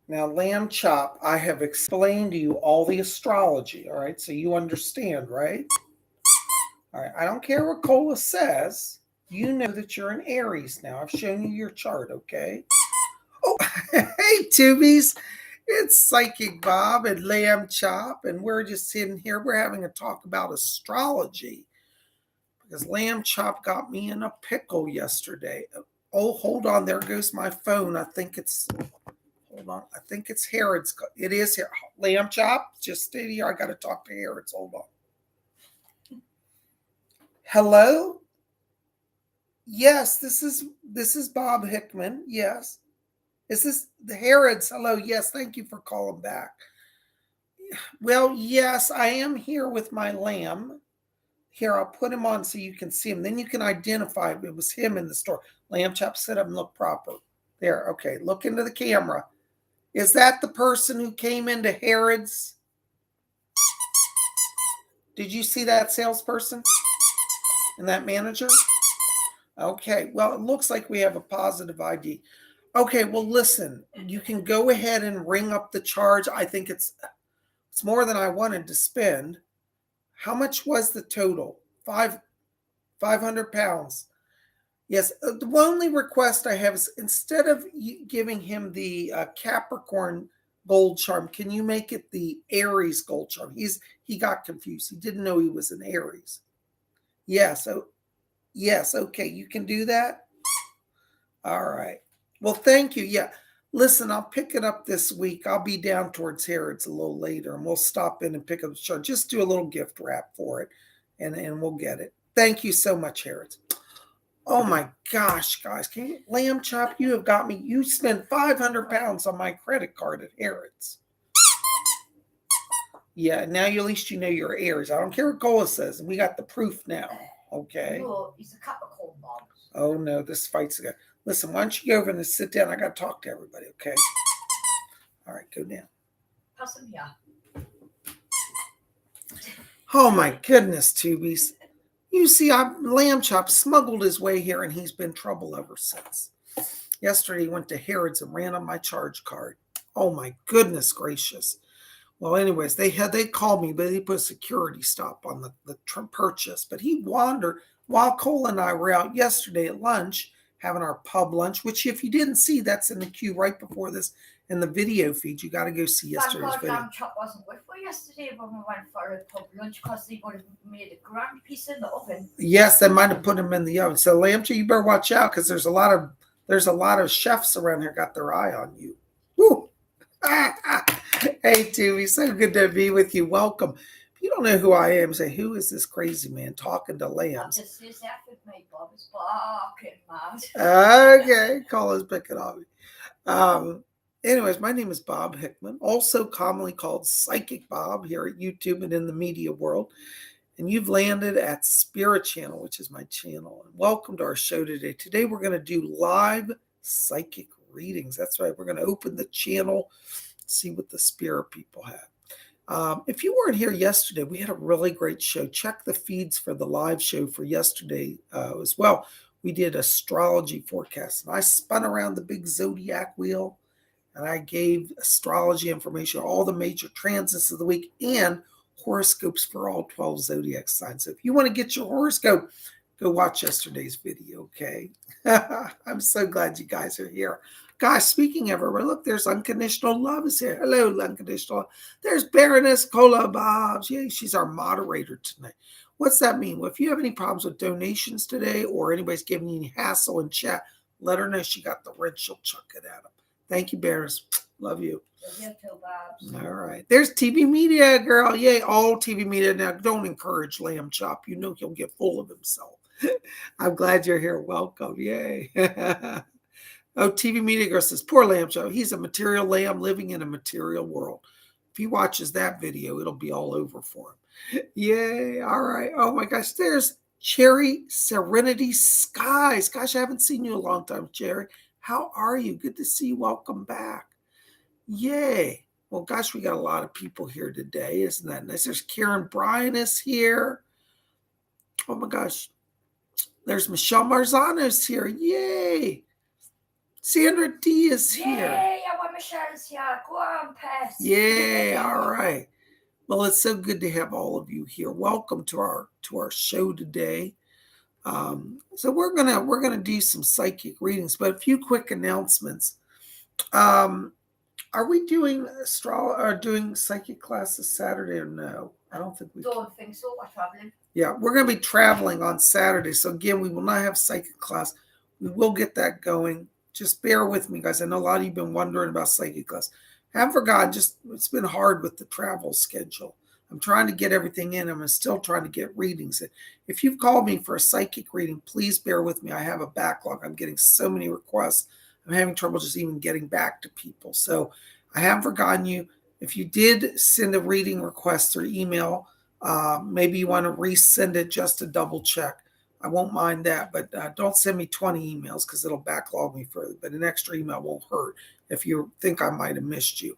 Now, Lamb Chop, I have explained to you all the astrology, all right? So you understand, right? All right, I don't care what Cola says. You know that you're an Aries now. I've shown you your chart, okay? Oh, hey, Tubies. It's Psychic Bob and Lamb Chop, and we're just sitting here. We're having a talk about astrology because Lamb Chop got me in a pickle yesterday. Oh, hold on. There goes my phone. Hold on. I think it's Harrod's. It is here. Lamb Chop, just stay here. I got to talk to Harrod's. Hold on. Hello? Yes, this is Bob Hickman. Yes. Is this the Harrod's? Hello. Yes, thank you for calling back. Well, yes, I am here with my lamb. Here, I'll put him on so you can see him. Then you can identify it was him in the store. Lamb Chop, sit up and look proper. There, okay. Look into the camera. Is that the person who came into Harrod's? Did you see that salesperson and that manager? Okay, well, it looks like we have a positive ID. Okay, well, listen, you can go ahead and ring up the charge. I think it's more than I wanted to spend. How much was the total? 500 pounds. Yes, the only request I have is instead of giving him the Capricorn gold charm, can you make it the Aries gold charm? He got confused. He didn't know he was an Aries. Yes, yes, okay, you can do that. All right. Well, thank you. Yeah. Listen, I'll pick it up this week. I'll be down towards Harrod's a little later, and we'll stop in and pick up the chart. Just do a little gift wrap for it, and we'll get it. Thank you so much, Harrod's. Oh my gosh, guys. Can you, Lamb Chop, you have got me. You spent 500 pounds on my credit card at Harrod's. Yeah, now at least you know you're Aries. I don't care what Cola says. We got the proof now. Okay. No, he's a Capricorn, Bob. Oh no, this fight's again. Listen, why don't you go over and sit down? I got to talk to everybody, okay? All right, go down. Pass him here. Oh my goodness, Tubies. You see, Lamb Chop smuggled his way here, and he's been trouble ever since. Yesterday, he went to Harrod's and ran on my charge card. Oh my goodness gracious. Well, anyways, they called me, but they put a security stop on the purchase. But he wandered while Cole and I were out yesterday at lunch, having our pub lunch, which if you didn't see, that's in the queue right before this in the video feed. You got to go see yesterday's video. Lamb Chop wasn't with me yesterday when we went for a pub lunch because they would have made a grand piece in the oven. Yes, they might have put him in the oven. So Lamb Chop, you better watch out because there's a lot of chefs around here got their eye on you. Woo! Hey, Tuvie, so good to be with you. Welcome. If you don't know who I am, say, who is this crazy man talking to lambs? This is with me, Bob. It's barking mad. Okay, call us picking on me. Anyways, my name is Bob Hickman, also commonly called Psychic Bob here at YouTube and in the media world. And you've landed at Spirit Channel, which is my channel. And welcome to our show today. Today we're going to do live psychic readings. That's right. We're going to open the channel, see what the spirit people have. If you weren't here yesterday, we had a really great show. Check the feeds for the live show for yesterday as well. We did astrology forecasts, and I spun around the big zodiac wheel, and I gave astrology information, all the major transits of the week, and horoscopes for all 12 zodiac signs. So if you want to get your horoscope, go watch yesterday's video, okay? I'm so glad you guys are here. Guys, speaking of her, look, there's Unconditional Love is here. Hello, Unconditional Love. There's Baroness Cola Bobs. Yay, she's our moderator tonight. What's that mean? Well, if you have any problems with donations today or anybody's giving you any hassle in chat, let her know she got the wrench. She'll chuck it at them. Thank you, Baroness. Love you. Love you too, Bobs. All right. There's TV Media, girl. Yay, all TV Media. Now, don't encourage Lamb Chop. You know he'll get full of himself. I'm glad you're here. Welcome. Yay. Oh, TV Media Girl says, poor Lamb Chop. He's a material lamb living in a material world. If he watches that video, it'll be all over for him. Yay. All right. Oh, my gosh. There's Cherry Serenity Skies. Gosh, I haven't seen you in a long time, Cherry. How are you? Good to see you. Welcome back. Yay. Well, gosh, we got a lot of people here today. Isn't that nice? There's Karen Bryan is here. Oh, my gosh. There's Michelle Marzano's here. Yay. Sandra D is here. Yay, I want Michelle's here. Go on, Pet. Yeah, all right. Well, it's so good to have all of you here. Welcome to our show today. So we're gonna do some psychic readings, but a few quick announcements. Are we doing doing psychic classes Saturday or no? I don't think we don't think so. We're traveling. Yeah, we're going to be traveling on Saturday. So again, we will not have psychic class. We will get that going. Just bear with me, guys. I know a lot of you have been wondering about psychic class. I haven't forgotten. Just it's been hard with the travel schedule. I'm trying to get everything in. I'm still trying to get readings in. If you've called me for a psychic reading, please bear with me. I have a backlog. I'm getting so many requests. I'm having trouble just even getting back to people. So I haven't forgotten you. If you did send a reading request through email, maybe you want to resend it just to double check. I won't mind that, but don't send me 20 emails because it'll backlog me further. But an extra email won't hurt if you think I might have missed you.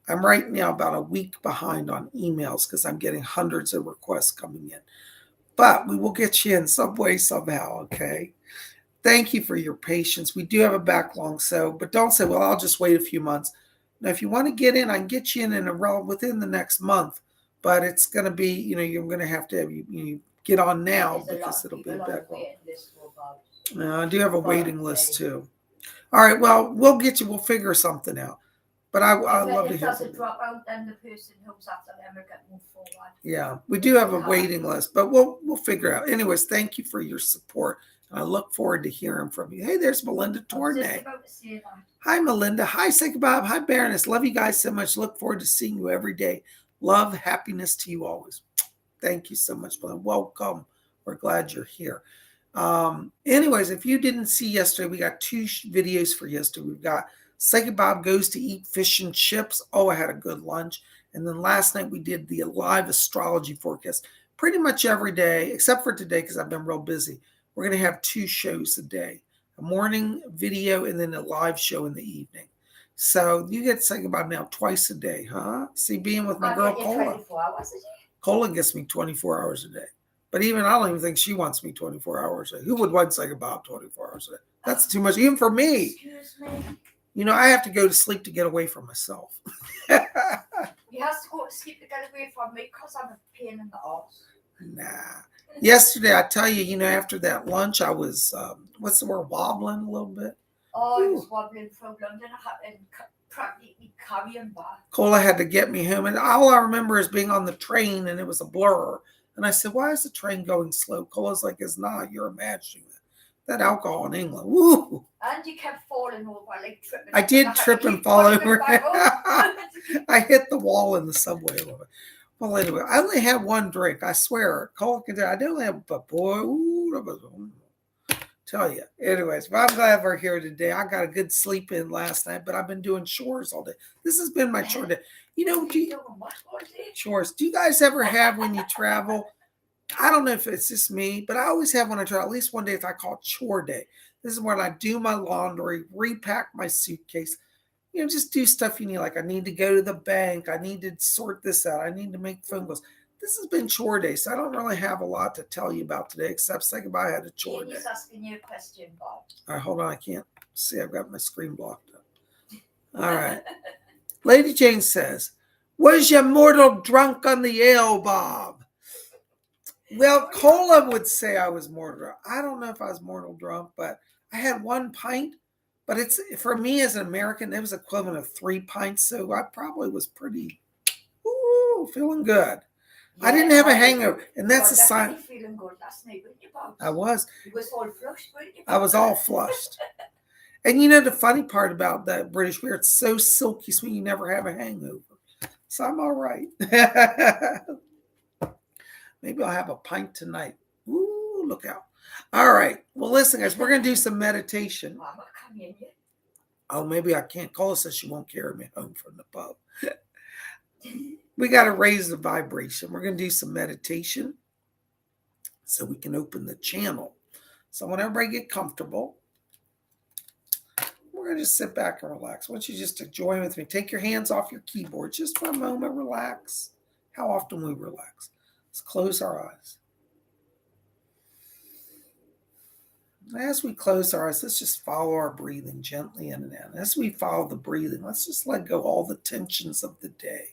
I'm right now about a week behind on emails because I'm getting hundreds of requests coming in. But we will get you in some way, somehow, okay? Thank you for your patience. We do have a backlog, but don't say, well, I'll just wait a few months. Now, if you want to get in, I can get you in within the next month. But it's going to be, you're going to have you get on now because it'll be a backlog. I do have a waiting list too. All right, well, we'll figure something out. But I'd love to hear from you. If it doesn't drop out, then the person who's after them will get moved forward. Yeah, we do have a waiting list, but we'll figure it out. Anyways, thank you for your support. I look forward to hearing from you. Hey, there's Melinda Tournay. Hi, Melinda. Hi, Psychic Bob. Hi, Baroness. Love you guys so much. Look forward to seeing you every day. Love, happiness to you always. Thank you so much, Melinda. Welcome. We're glad you're here. Anyways, if you didn't see yesterday, we got 2 videos for yesterday. We've got Psychic Bob goes to eat fish and chips. Oh, I had a good lunch. And then last night we did the live astrology forecast. Pretty much every day, except for today because I've been real busy. We're going to have 2 shows a day. A morning video and then a live show in the evening. So you get Psychic Bob now twice a day, huh? See, being with my girl Cola. 24 hours a day. Cola gets me 24 hours a day. But even I don't even think she wants me 24 hours a day. Who would want Psychic Bob 24 hours a day? That's too much, even for me. Excuse me. I have to go to sleep to get away from myself. You have to go to sleep to get away from me because I'm a pain in the ass. Nah. Yesterday, I tell you, after that lunch, I was, what's the word, wobbling a little bit. Oh, I was wobbling from London. I had to practically carry him back. Cola had to get me home. And all I remember is being on the train, and it was a blur. And I said, why is the train going slow? Cola's like, it's not. You're imagining that alcohol in England. Woo! And you kept falling over, like tripping. I did trip and fall over. I hit the wall in the subway a little bit. Well, anyway, I only had 1 drink. I swear. Cola can I don't have, but boy, tell you. Anyways, but I'm glad we're here today. I got a good sleep in last night, but I've been doing chores all day. This has been my chore day. Chores. Do you guys ever have when you travel? I don't know if it's just me, but I always have when I travel, at least one day if I call it chore day. This is when I do my laundry, repack my suitcase, just do stuff you need. Like I need to go to the bank. I need to sort this out. I need to make phone calls. This has been chore day, so I don't really have a lot to tell you about today, except Psychic Bob had a chore day. He's asking you a question, Bob. All right, hold on. I can't see. I've got my screen blocked up. All right. Lady Jane says, was you mortal drunk on the ale, Bob? Well, Cola would say I was mortal drunk. I don't know if I was mortal drunk, but I had 1 pint. But it's for me as an American, it was equivalent of 3 pints. So I probably was pretty, feeling good. Yeah, I didn't have a hangover. And that's a sign. Feeling good last night, weren't you, Bob? I was. You was all flushed, weren't you, Bob? I was all flushed. And the funny part about that British beer, it's so silky sweet, you never have a hangover. So I'm all right. Maybe I'll have a pint tonight. Ooh, look out. All right. Well, listen, guys, we're going to do some meditation. Mama, come in here. Oh, maybe I can't. Cola says she won't carry me home from the pub. We got to raise the vibration. We're going to do some meditation so we can open the channel. So I want everybody to get comfortable. We're going to just sit back and relax. I want you just to join with me. Take your hands off your keyboard just for a moment. Relax. How often we relax. Let's close our eyes. As we close our eyes, let's just follow our breathing gently in and out. As we follow the breathing, let's just let go all the tensions of the day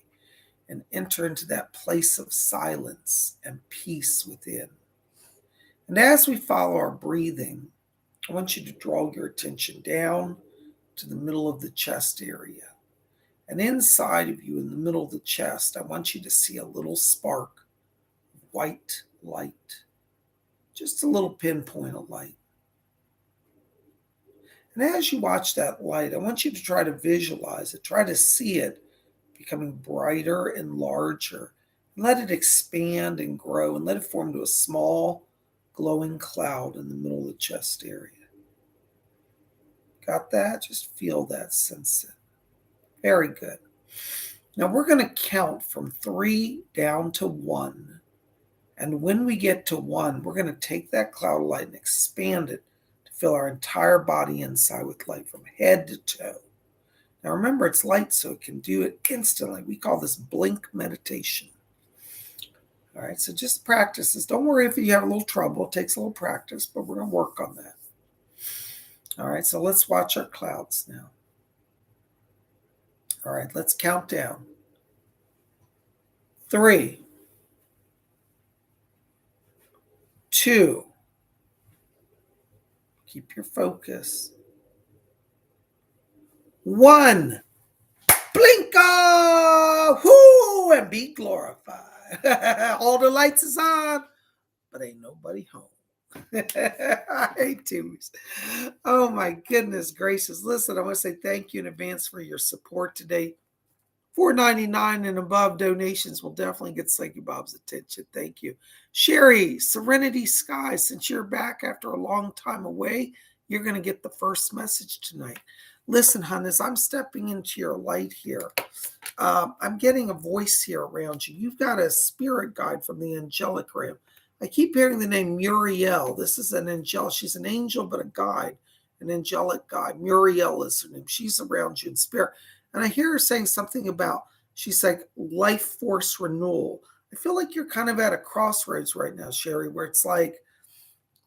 and enter into that place of silence and peace within. And as we follow our breathing, I want you to draw your attention down to the middle of the chest area. And inside of you, in the middle of the chest, I want you to see a little spark of white light, just a little pinpoint of light. And as you watch that light, I want you to try to visualize it, try to see it becoming brighter and larger. And let it expand and grow and let it form to a small glowing cloud in the middle of the chest area. Got that? Just feel that, sense it. Very good. Now we're going to count from 3 down to 1. And when we get to 1, we're going to take that cloud of light and expand it to fill our entire body inside with light from head to toe. Now remember, it's light, so it can do it instantly. We call this blink meditation. All right, so just practice this. Don't worry if you have a little trouble. It takes a little practice, but we're going to work on that. All right, so let's watch our clouds now. All right, let's count down. 3, 2, keep your focus. 1, blinka, whoo, and be glorified. All the lights is on, but ain't nobody home. I hate twos. Oh my goodness gracious. Listen, I want to say thank you in advance for your support today. $4.99 and above donations will definitely get Psychic Bob's attention. Thank you. Sherry, Serenity Sky, since you're back after a long time away, you're going to get the first message tonight. Listen, hon, as I'm stepping into your light here, I'm getting a voice here around you. You've got a spirit guide from the angelic realm. I keep hearing the name Muriel. This is an angel. She's an angel, but a guide, an angelic guide. Muriel is her name. She's around you in spirit. And I hear her saying something about, she's like, life force renewal. I feel like you're kind of at a crossroads right now, Sherry, where it's like,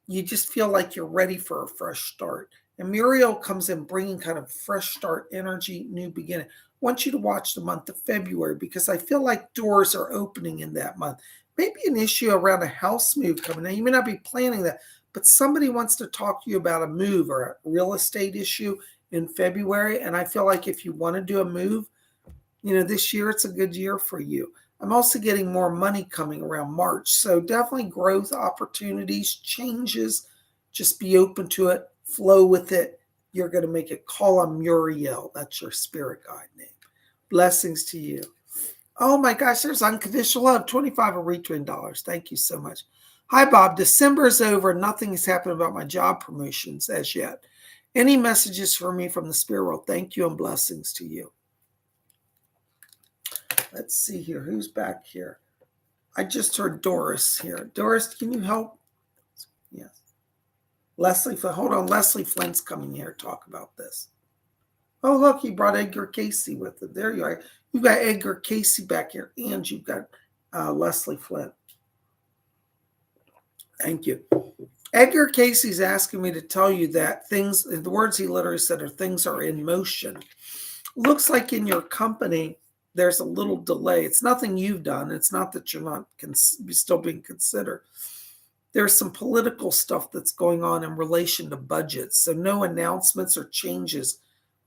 you just feel like you're ready for a fresh start. And Muriel comes in bringing kind of fresh start energy, new beginning. I want you to watch the month of February because I feel like doors are opening in that month. Maybe an issue around a house move coming. Now, you may not be planning that, but somebody wants to talk to you about a move or a real estate issue in February. And I feel like if you want to do a move, this year, it's a good year for you. I'm also getting more money coming around March. So definitely growth opportunities, changes, just be open to it, flow with it. You're going to make it. Call on Muriel. That's your spirit guide name. Blessings to you. Oh my gosh, there's unconditional love, 25 return dollars. Thank you so much. Hi, Bob. December is over. Nothing has happened about my job promotions as yet. Any messages for me from the spirit world? Thank you and blessings to you. Let's see here. Who's back here? I just heard Doris here. Doris, can you help? Yes. Leslie, hold on. Leslie Flint's coming here to talk about this. Oh, look, he brought Edgar Casey with him. There you are. You've got Edgar Casey back here, and you've got Leslie Flint. Thank you. Edgar Casey's asking me to tell you that things, the words he literally said are things are in motion. Looks like in your company, there's a little delay. It's nothing you've done. It's not that you're not still being considered. There's some political stuff that's going on in relation to budgets. So no announcements or changes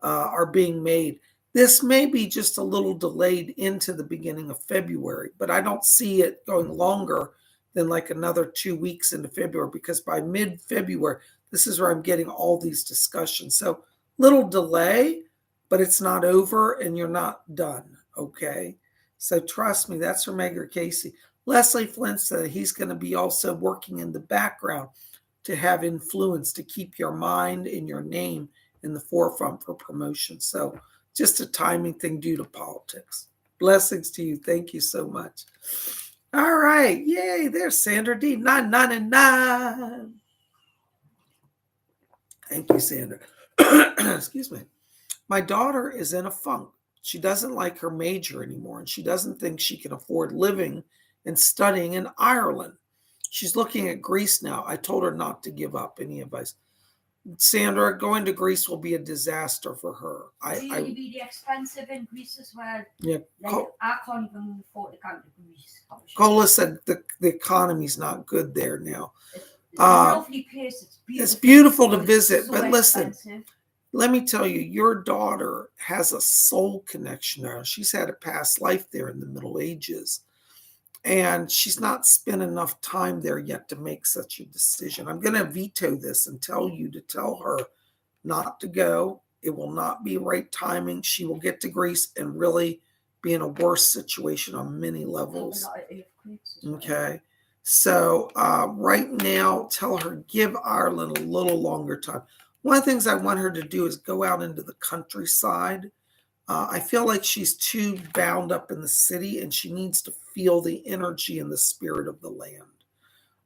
are being made. This may be just a little delayed into the beginning of February, but I don't see it going longer than like another 2 weeks into February, because by mid-February, this is where I'm getting all these discussions. So little delay, but it's not over and you're not done, okay? So trust me, that's from Edgar Casey. Leslie Flint said he's going to be also working in the background to have influence, to keep your mind and your name in the forefront for promotion. So just a timing thing due to politics. Blessings to you. Thank you so much. All right. Yay. There's Sandra D. 999. Thank you, Sandra. Excuse me. My daughter is in a funk. She doesn't like her major anymore, and she doesn't think she can afford living and studying in Ireland. She's looking at Greece now. I told her not to give up. Any advice? Sandra, going to Greece will be a disaster for her. It's really expensive in Greece as well. Yeah. Like, I can't even afford to go to Greece. Cola said the economy's not good there now. It's a lovely place. It's beautiful to visit, so but listen, expensive. let me tell you, your daughter has a soul connection there. She's had a past life there in the Middle Ages. And she's not spent enough time there yet to make such a decision. I'm going to veto this and tell you to tell her not to go. It will not be right timing. She will get to Greece and really be in a worse situation on many levels. Okay. So right now, tell her, give Ireland a little longer time. One of the things I want her to do is go out into the countryside. I feel like she's too bound up in the city and she needs to feel the energy and the spirit of the land.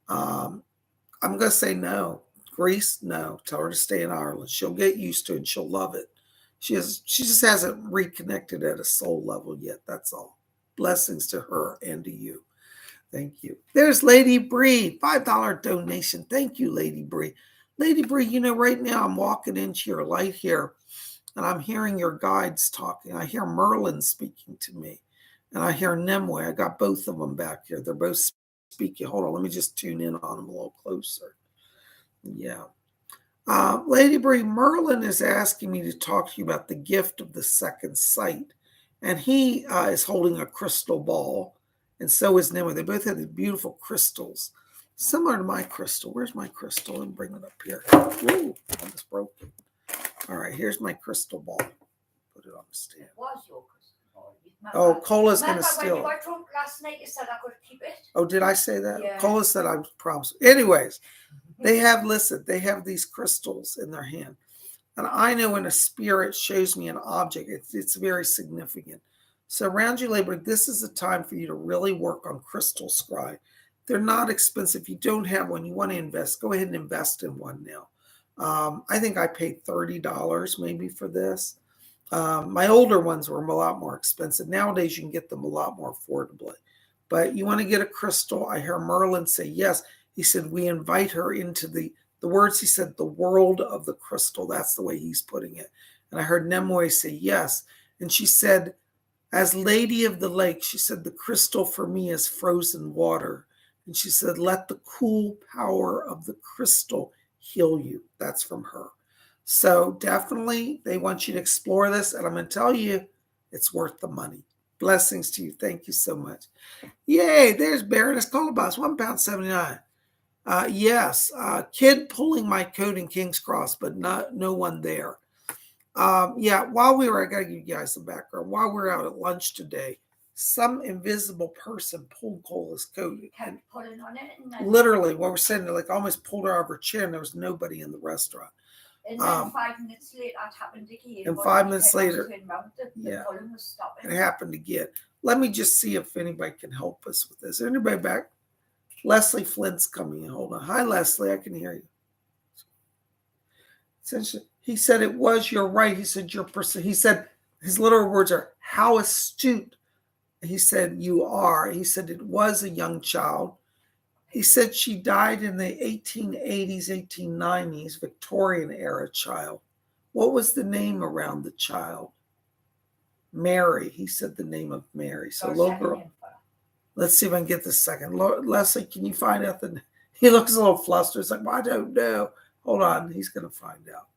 I'm going to say no. Greece, no. Tell her to stay in Ireland. She'll get used to it and she'll love it. She just hasn't reconnected at a soul level yet. That's all. Blessings to her and to you. Thank you. There's Lady Bree, $5 donation. Thank you, Lady Bree. Lady Bree, you know, right now I'm walking into your light here. And I'm hearing your guides talking. I hear Merlin speaking to me. And I hear Nimue. I got both of them back here. They're both speaking. Hold on. Let me just tune in on them a little closer. Yeah. Lady Bree, Merlin is asking me to talk to you about the gift of the second sight. And he is holding a crystal ball. And so is Nimue. They both have these beautiful crystals. Similar to my crystal. Where's my crystal? Let me bring it up here. Ooh, I almost broke it. All right, here's my crystal ball. Put it on the stand. What's your crystal ball? Oh, Cola's going to steal it. When you were drunk last night, you said I could keep it. Oh, did I say that? Yeah. Cola said I promised. Anyways, they have these crystals in their hand. And I know when a spirit shows me an object, it's very significant. So around you, Labor, this is the time for you to really work on crystal scry. They're not expensive. If you don't have one, you want to invest, go ahead and invest in one now. I think I paid $30 maybe for this. My older ones were a lot more expensive. Nowadays, you can get them a lot more affordably. But you want to get a crystal. I hear Merlin say yes. He said, we invite her into the words he said, the world of the crystal. That's the way he's putting it. And I heard Nimue say yes. And she said, as Lady of the Lake, she said, the crystal for me is frozen water. And she said, let the cool power of the crystal heal you. That's from her. So definitely they want you to explore this. And I'm going to tell you, it's worth the money. Blessings to you. Thank you so much. Yay, there's Baroness Colobos, £1.79. Yes, kid pulling my coat in King's Cross, but no one there. Yeah, while we were, I got to give you guys some background. While we were out at lunch today, some invisible person pulled Cola's coat. Kept pulling on it. And literally, what we're saying, like almost pulled her out of her chair, and there was nobody in the restaurant. And then 5 minutes later, it happened again. And 5 minutes later, the pulling was stopping. It happened again. Let me just see if anybody can help us with this. Is anybody back? Leslie Flint's coming in. Hold on. Hi, Leslie. I can hear you. He said it was, you're right. He said your person. He said his literal words are, how astute. He said you are. He said it was a young child. He said she died in the 1880s, 1890s, Victorian era child. What was the name around the child? Mary. He said the name of Mary. So little girl. Let's see if I can get this second. Leslie, can you find out the? He looks a little flustered. It's like, well, I don't know. Hold on. He's going to find out.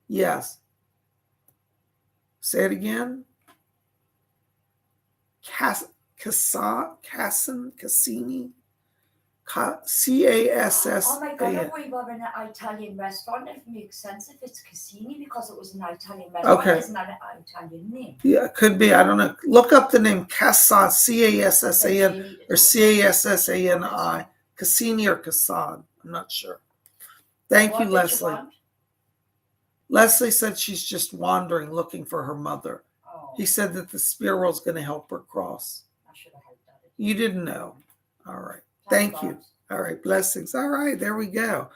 Yes. Say it again. Cassini. Cassas. Oh my God, we were in an Italian restaurant. It makes sense if it's Cassini because it was an Italian restaurant. Okay. It's not an Italian name. Yeah, it could be. I don't know. Look up the name Cassan, Cassan, or Cassani. Cassini or Cassan. I'm not sure. Thank you, Leslie. Leslie said she's just wandering, looking for her mother. Oh. He said that the spirit world's going to help her cross. I should have helped that. You didn't know. All right. Thank you. All right. Blessings. All right. There we go.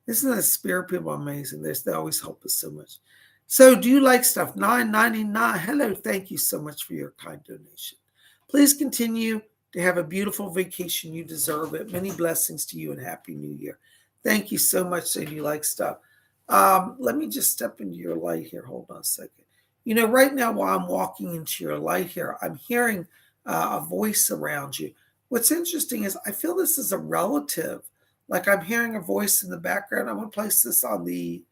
Isn't the spirit people amazing? They always help us so much. So do you like stuff? $9.99. Hello. Thank you so much for your kind donation. Please continue to have a beautiful vacation. You deserve it. Many blessings to you and Happy New Year. Thank you so much. So do you like stuff? Let me just step into your light here. Hold on a second. Right now while I'm walking into your light here, I'm hearing a voice around you. What's interesting is I feel this is a relative. Like I'm hearing a voice in the background. I'm going to place this on the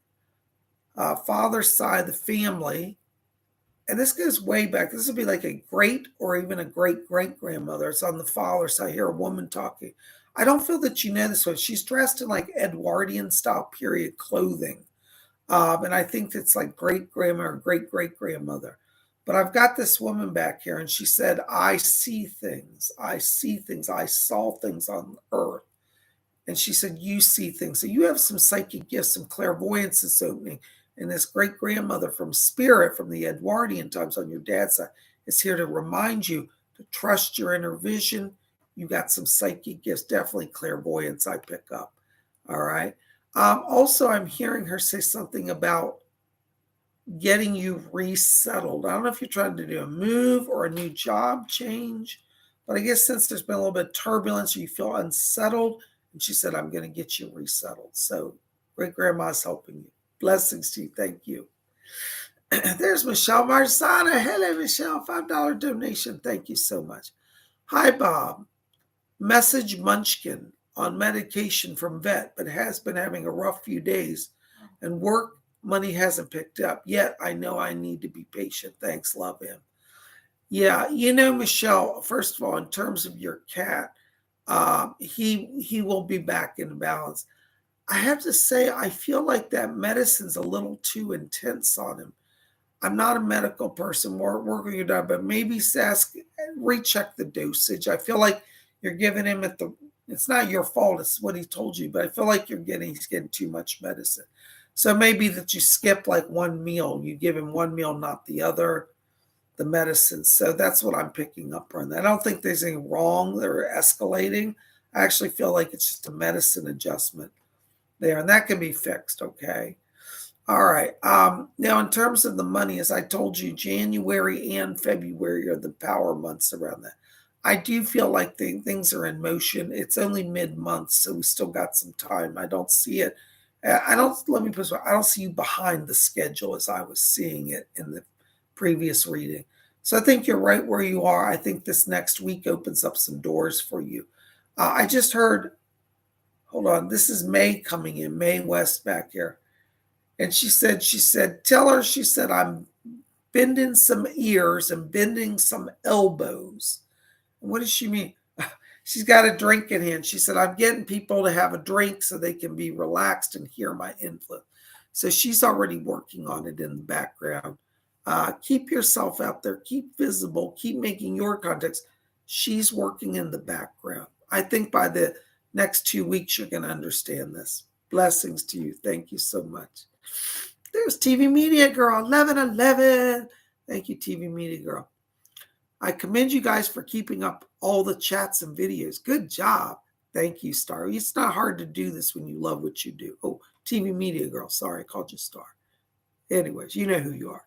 father's side of the family. And this goes way back. This would be like a great or even a great great grandmother. It's on the father's side. I hear a woman talking. I don't feel that you know this one. She's dressed in like Edwardian style period clothing. And I think it's like great grandma or great great grandmother. But I've got this woman back here, and she said, I see things. I see things. I saw things on earth. And she said, you see things. So you have some psychic gifts, some clairvoyance is opening. And this great grandmother from spirit, from the Edwardian times on your dad's side, is here to remind you to trust your inner vision. You got some psychic gifts, definitely clairvoyance I pick up. All right. Also, I'm hearing her say something about getting you resettled. I don't know if you're trying to do a move or a new job change, but I guess since there's been a little bit of turbulence or you feel unsettled, and she said, I'm going to get you resettled. So great grandma's helping you. Blessings to you. Thank you. There's Michelle Marzana. Hello, Michelle. $5 donation. Thank you so much. Hi, Bob. Message Munchkin on medication from vet, but has been having a rough few days, and work money hasn't picked up yet. I know I need to be patient. Thanks. Love him. Yeah, Michelle, first of all, in terms of your cat, he will be back in balance. I have to say, I feel like that medicine's a little too intense on him. I'm not a medical person, more working your dog, but maybe recheck the dosage. I feel like you're giving him it's not your fault, it's what he told you, but I feel like he's getting too much medicine. So maybe that you skip like one meal, you give him one meal, not the other, the medicine. So that's what I'm picking up on that. I don't think there's anything wrong. They're escalating. I actually feel like it's just a medicine adjustment there, and that can be fixed, okay? All right. Now, in terms of the money, as I told you, January and February are the power months around that. I do feel like things are in motion. It's only mid-month, so we still got some time. I don't see it. Let me put this way, I don't see you behind the schedule as I was seeing it in the previous reading. So I think you're right where you are. I think this next week opens up some doors for you. I just heard, hold on, this is May coming in, May West back here. And she said, tell her, she said, I'm bending some ears and bending some elbows. And what does she mean? She's got a drink in hand. She said, I'm getting people to have a drink so they can be relaxed and hear my influence. So she's already working on it in the background. Keep yourself out there. Keep visible. Keep making your contacts. She's working in the background. I think by the next 2 weeks, you're going to understand this. Blessings to you. Thank you so much. There's TV Media Girl, 1111. Thank you, TV Media Girl. I commend you guys for keeping up all the chats and videos. Good job. Thank you, Star. It's not hard to do this when you love what you do. Oh, TV Media Girl. Sorry, I called you Star. Anyways, you know who you are.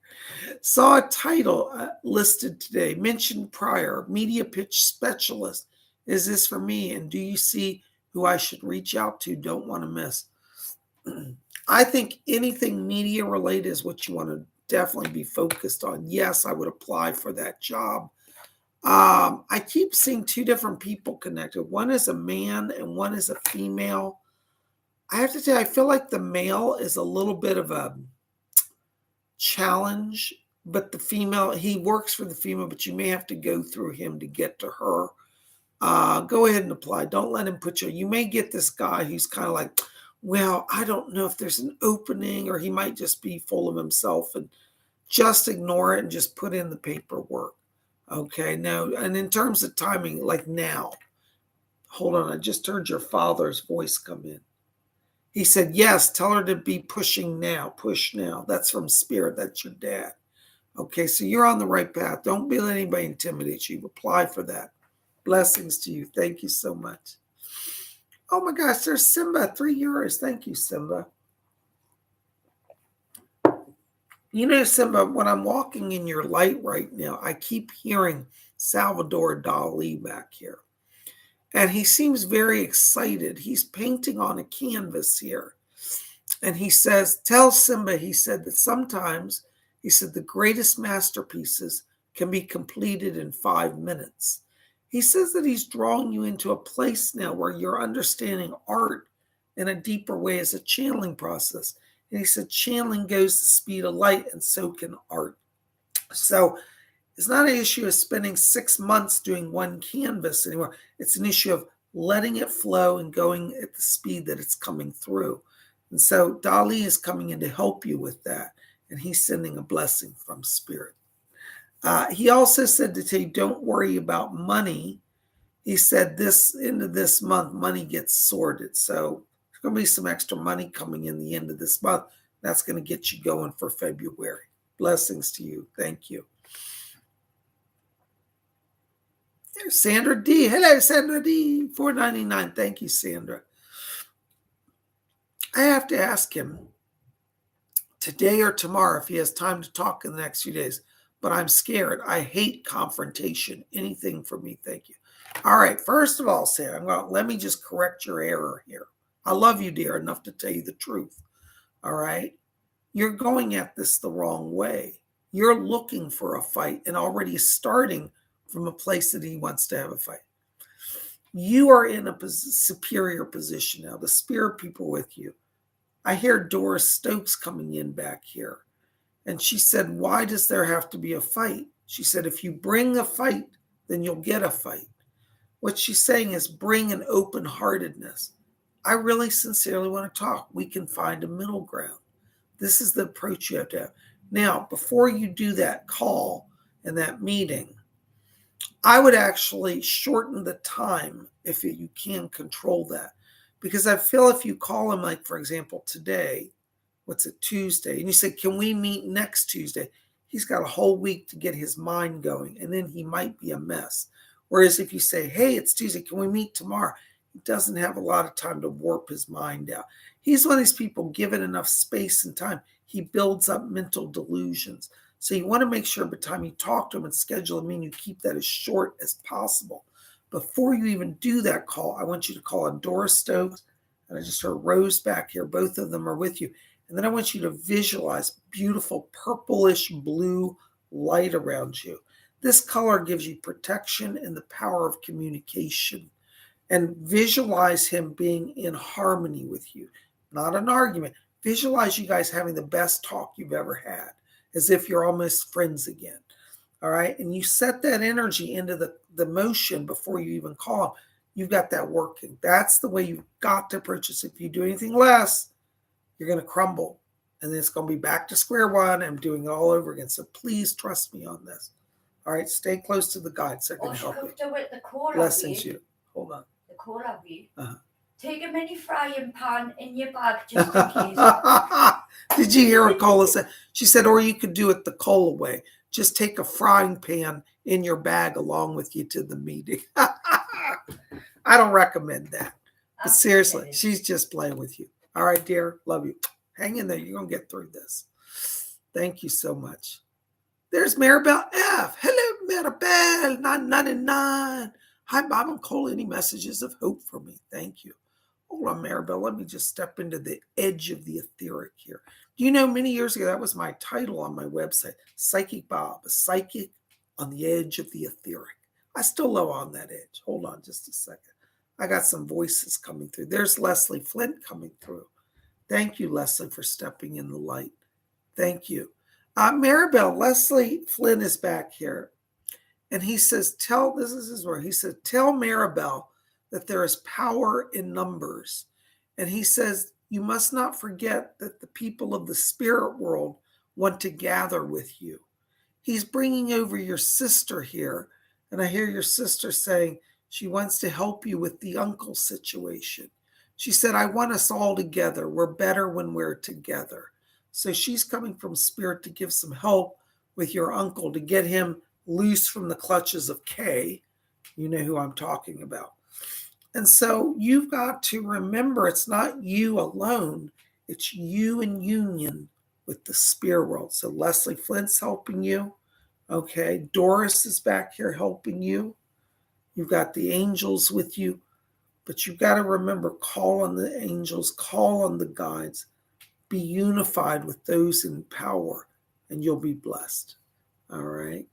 Saw a title listed today, mentioned prior, media pitch specialist. Is this for me? And do you see who I should reach out to? Don't want to miss. I think anything media related is what you want to definitely be focused on. Yes, I would apply for that job. I keep seeing two different people connected. One is a man and one is a female. I have to tell you, I feel like the male is a little bit of a challenge, but the female, he works for the female, but you may have to go through him to get to her. Go ahead and apply. Don't let him put you. You may get this guy who's kind of like, well, I don't know if there's an opening, or he might just be full of himself, and just ignore it and just put in the paperwork. Okay, no, and in terms of timing, like now, hold on, I just heard your father's voice come in. He said, yes, tell her to be pushing now, push now. That's from Spirit, that's your dad. Okay, so you're on the right path. Don't let anybody intimidate you. Apply for that. Blessings to you. Thank you so much. Oh my gosh, there's Simba, €3. Thank you, Simba. You know, Simba, when I'm walking in your light right now, I keep hearing Salvador Dali back here. And he seems very excited. He's painting on a canvas here. And he says, tell Simba, he said that sometimes, he said, the greatest masterpieces can be completed in 5 minutes. He says that he's drawing you into a place now where you're understanding art in a deeper way as a channeling process. And he said, channeling goes the speed of light, and so can art. So it's not an issue of spending 6 months doing one canvas anymore. It's an issue of letting it flow and going at the speed that it's coming through. And so Dali is coming in to help you with that. And he's sending a blessing from Spirit. He also said to tell you, don't worry about money. He said this into this month, money gets sorted. So there's going to be some extra money coming in the end of this month. That's going to get you going for February. Blessings to you. Thank you. There's Sandra D. Hello, Sandra D. $4.99. Thank you, Sandra. I have to ask him today or tomorrow if he has time to talk in the next few days. But I'm scared. I hate confrontation. Anything from me, thank you. All right, first of all, Sandra, let me just correct your error here. I love you, dear, enough to tell you the truth. All right? You're going at this the wrong way. You're looking for a fight and already starting from a place that he wants to have a fight. You are in a superior position now. The spirit people with you. I hear Doris Stokes coming in back here. And she said, why does there have to be a fight? She said, if you bring a fight, then you'll get a fight. What she's saying is bring an open-heartedness. I really sincerely want to talk. We can find a middle ground. This is the approach you have to have. Now, before you do that call and that meeting, I would actually shorten the time if you can control that. Because I feel if you call him, like, for example, today, what's it, Tuesday, and you say, can we meet next Tuesday? He's got a whole week to get his mind going, and then he might be a mess. Whereas if you say, hey, it's Tuesday, can we meet tomorrow? He doesn't have a lot of time to warp his mind out. He's one of these people, given enough space and time, he builds up mental delusions. So you want to make sure by the time you talk to him and schedule a meeting, you keep that as short as possible. Before you even do that call, I want you to call on Doris Stokes, and I just heard Rose back here. Both of them are with you. And then I want you to visualize beautiful purplish blue light around you. This color gives you protection and the power of communication. And visualize him being in harmony with you, not an argument. Visualize you guys having the best talk you've ever had, as if you're almost friends again. All right. And you set that energy into the motion before you even call him. You've got that working. That's the way you've got to approach this. If you do anything less, you're going to crumble. And then it's going to be back to square one and doing it all over again. So please trust me on this. All right. Stay close to the guides. They're going to help you. Blessings you. Hold on. The cola we. Take a mini frying pan in your bag just in case. Did you hear what Cola said? She said, or you could do it the Cola way. Just take a frying pan in your bag along with you to the meeting. I don't recommend that. But seriously, she's just playing with you. All right, dear. Love you. Hang in there. You're going to get through this. Thank you so much. There's Maribel F. Hello, Maribel. 999. Hi, Bob and Cole. Any messages of hope for me? Thank you. Hold on, Maribel. Let me just step into the edge of the etheric here. Do you know, many years ago, that was my title on my website, Psychic Bob, a psychic on the edge of the etheric. I still love on that edge. Hold on just a second. I got some voices coming through. There's Leslie Flint coming through. Thank you, Leslie, for stepping in the light. Thank you. Maribel, Leslie Flint is back here. And he says, this is his word. He said, tell Maribel that there is power in numbers. And he says, you must not forget that the people of the spirit world want to gather with you. He's bringing over your sister here. And I hear your sister saying she wants to help you with the uncle situation. She said, I want us all together. We're better when we're together. So she's coming from spirit to give some help with your uncle to get him loose from the clutches of K. You know who I'm talking about. And so you've got to remember it's not you alone. It's you in union with the spirit world. So Leslie Flint's helping you. Okay. Doris is back here helping you. You've got the angels with you. But you've got to remember, call on the angels, call on the guides. Be unified with those in power, and you'll be blessed. All right.